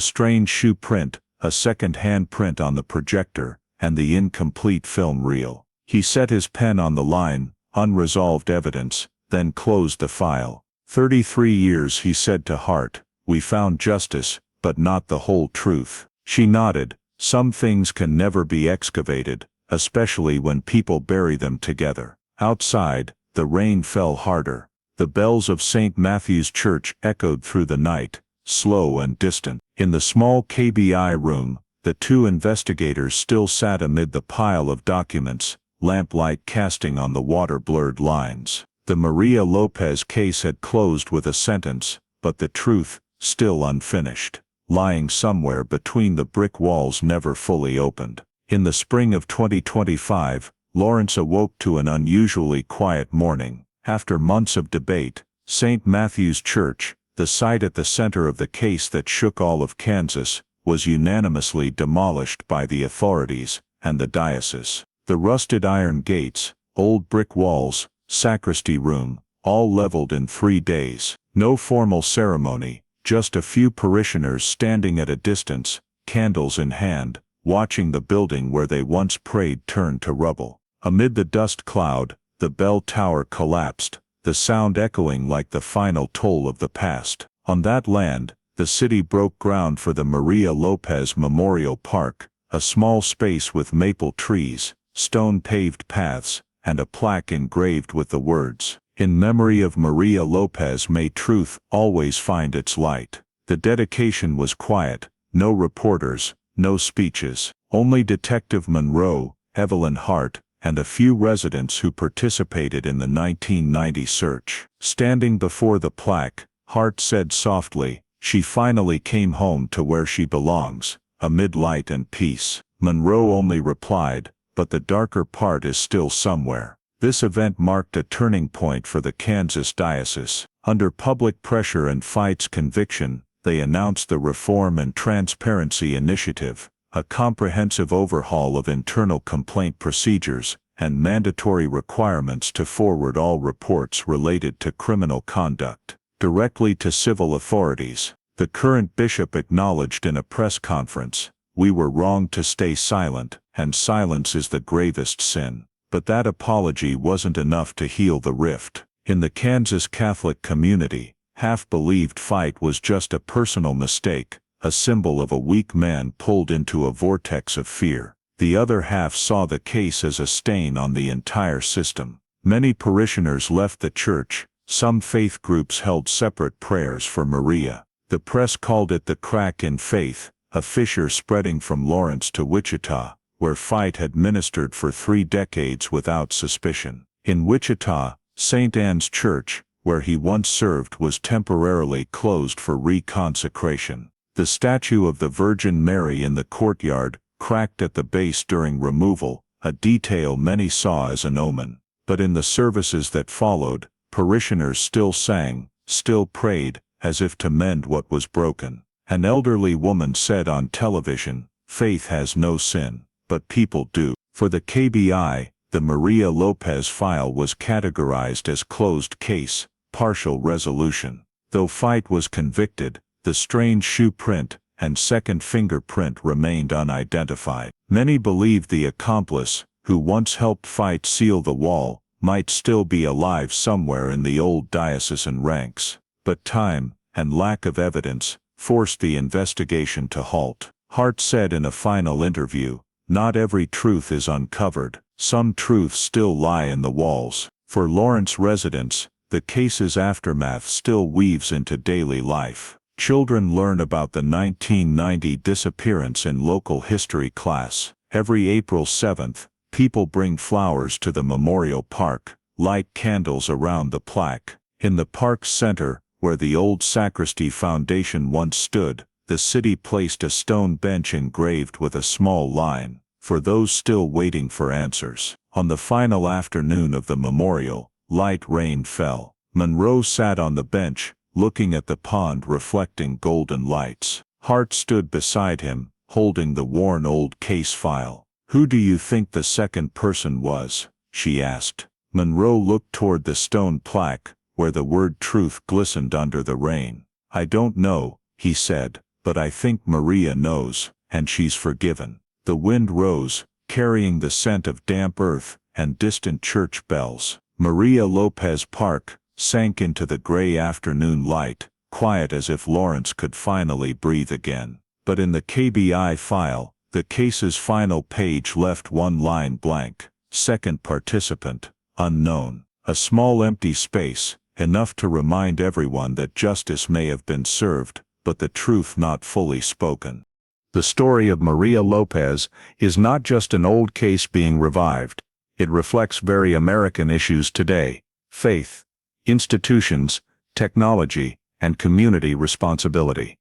strange shoe print, a second hand print on the projector, and the incomplete film reel. He set his pen on the line, "Unresolved evidence," then closed the file. 33 years, he said to Hart. "We found justice, but not the whole truth." She nodded. "Some things can never be excavated, especially when people bury them together." Outside, the rain fell harder. The bells of St. Matthew's Church echoed through the night, slow and distant. In the small KBI room, the two investigators still sat amid the pile of documents, lamplight casting on the water-blurred lines. The Maria Lopez case had closed with a sentence, but the truth, still unfinished, lying somewhere between the brick walls, never fully opened. In the spring of 2025, Lawrence awoke to an unusually quiet morning. After months of debate, St. Matthew's Church, the site at the center of the case that shook all of Kansas, was unanimously demolished by the authorities and the diocese. The rusted iron gates, old brick walls, sacristy room, all leveled in 3 days. No formal ceremony, just a few parishioners standing at a distance, candles in hand, watching the building where they once prayed turn to rubble. Amid the dust cloud, the bell tower collapsed, the sound echoing like the final toll of the past. On that land, the city broke ground for the Maria Lopez Memorial Park, a small space with maple trees, stone-paved paths, and a plaque engraved with the words, "In memory of Maria Lopez, may truth always find its light." The dedication was quiet, no reporters, no speeches, only Detective Monroe, Evelyn Hart, and a few residents who participated in the 1990 search. Standing before the plaque, Hart said softly, "She finally came home to where she belongs, amid light and peace." Monroe only replied, "But the darker part is still somewhere." This event marked a turning point for the Kansas diocese. Under public pressure and Fite's conviction, they announced the Reform and Transparency Initiative, a comprehensive overhaul of internal complaint procedures, and mandatory requirements to forward all reports related to criminal conduct directly to civil authorities. The current bishop acknowledged in a press conference, "We were wrong to stay silent, and silence is the gravest sin." But that apology wasn't enough to heal the rift. In the Kansas Catholic community, half believed Fight was just a personal mistake, a symbol of a weak man pulled into a vortex of fear. The other half saw the case as a stain on the entire system. Many parishioners left the church. Some faith groups held separate prayers for Maria. The press called it the crack in faith, a fissure spreading from Lawrence to Wichita, where Fight had ministered for 3 decades without suspicion. In Wichita, St. Anne's Church, where he once served, was temporarily closed for reconsecration. The statue of the Virgin Mary in the courtyard cracked at the base during removal, a detail many saw as an omen. But in the services that followed, parishioners still sang, still prayed, as if to mend what was broken. An elderly woman said on television, "Faith has no sin, but people do." For the KBI, the Maria Lopez file was categorized as closed case, partial resolution. Though Fight was convicted, the strange shoe print and second fingerprint remained unidentified. Many believed the accomplice, who once helped Fight seal the wall, might still be alive somewhere in the old diocesan ranks. But time, and lack of evidence, forced the investigation to halt. Hart said in a final interview, "Not every truth is uncovered. Some truths still lie in the walls." For Lawrence residents, the case's aftermath still weaves into daily life. Children learn about the 1990 disappearance in local history class. Every April 7th, people bring flowers to the memorial park, light candles around the plaque. In the park's center, where the old sacristy foundation once stood, the city placed a stone bench engraved with a small line, "For those still waiting for answers." On the final afternoon of the memorial, light rain fell. Monroe sat on the bench, looking at the pond reflecting golden lights. Hart stood beside him, holding the worn old case file. "Who do you think the second person was?" she asked. Monroe looked toward the stone plaque, where the word truth glistened under the rain. "I don't know," he said, "but I think Maria knows, and she's forgiven." The wind rose, carrying the scent of damp earth and distant church bells. Maria Lopez Park sank into the gray afternoon light, quiet as if Lawrence could finally breathe again. But in the KBI file, the case's final page left one line blank: "Second participant, unknown." A small empty space, enough to remind everyone that justice may have been served, but the truth not fully spoken. The story of Maria Lopez is not just an old case being revived. It reflects very American issues today: faith, institutions, technology, and community responsibility.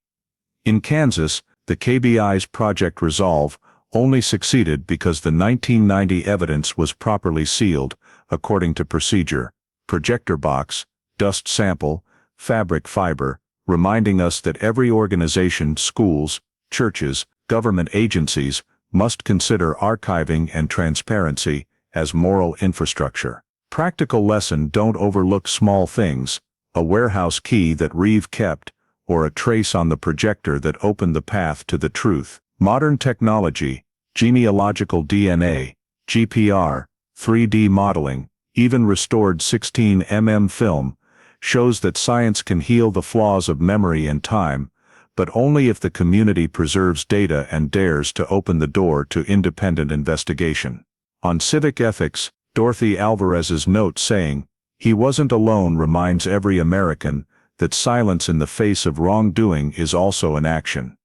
In Kansas, the KBI's Project Resolve only succeeded because the 1990 evidence was properly sealed, according to procedure: projector box, dust sample, fabric fiber, reminding us that every organization, schools, churches, government agencies, must consider archiving and transparency as moral infrastructure. Practical lesson: don't overlook small things: a warehouse key that Reeve kept, or a trace on the projector that opened the path to the truth. Modern technology, genealogical DNA, GPR, 3D modeling, even restored 16 mm film, shows that science can heal the flaws of memory and time, but only if the community preserves data and dares to open the door to independent investigation. On civic ethics, Dorothy Alvarez's note saying, "He wasn't alone," reminds every American that silence in the face of wrongdoing is also an action.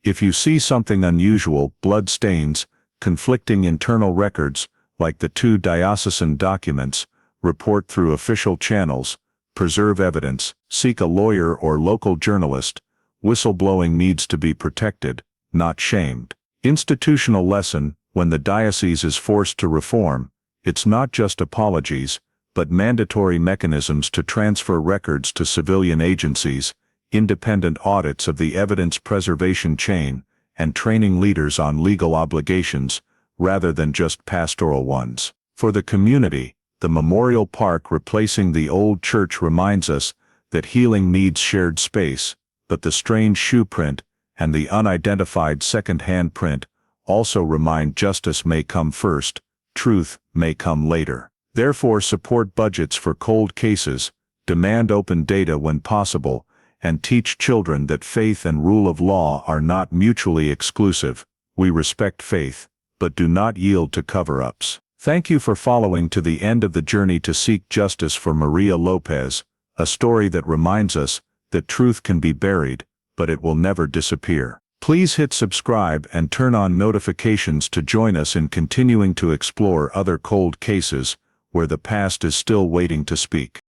If you see something unusual, blood stains, conflicting internal records, like the 2 diocesan documents, report through official channels, preserve evidence, seek a lawyer or local journalist. Whistleblowing needs to be protected, not shamed. Institutional lesson: when the diocese is forced to reform, it's not just apologies, but mandatory mechanisms to transfer records to civilian agencies, independent audits of the evidence preservation chain, and training leaders on legal obligations, rather than just pastoral ones. For the community, the memorial park replacing the old church reminds us that healing needs shared space, but the strange shoe print and the unidentified second handprint also remind justice may come first, truth may come later. Therefore, support budgets for cold cases, demand open data when possible, and teach children that faith and rule of law are not mutually exclusive. We respect faith, but do not yield to cover-ups. Thank you for following to the end of the journey to seek justice for Maria Lopez, a story that reminds us that truth can be buried, but it will never disappear. Please hit subscribe and turn on notifications to join us in continuing to explore other cold cases where the past is still waiting to speak.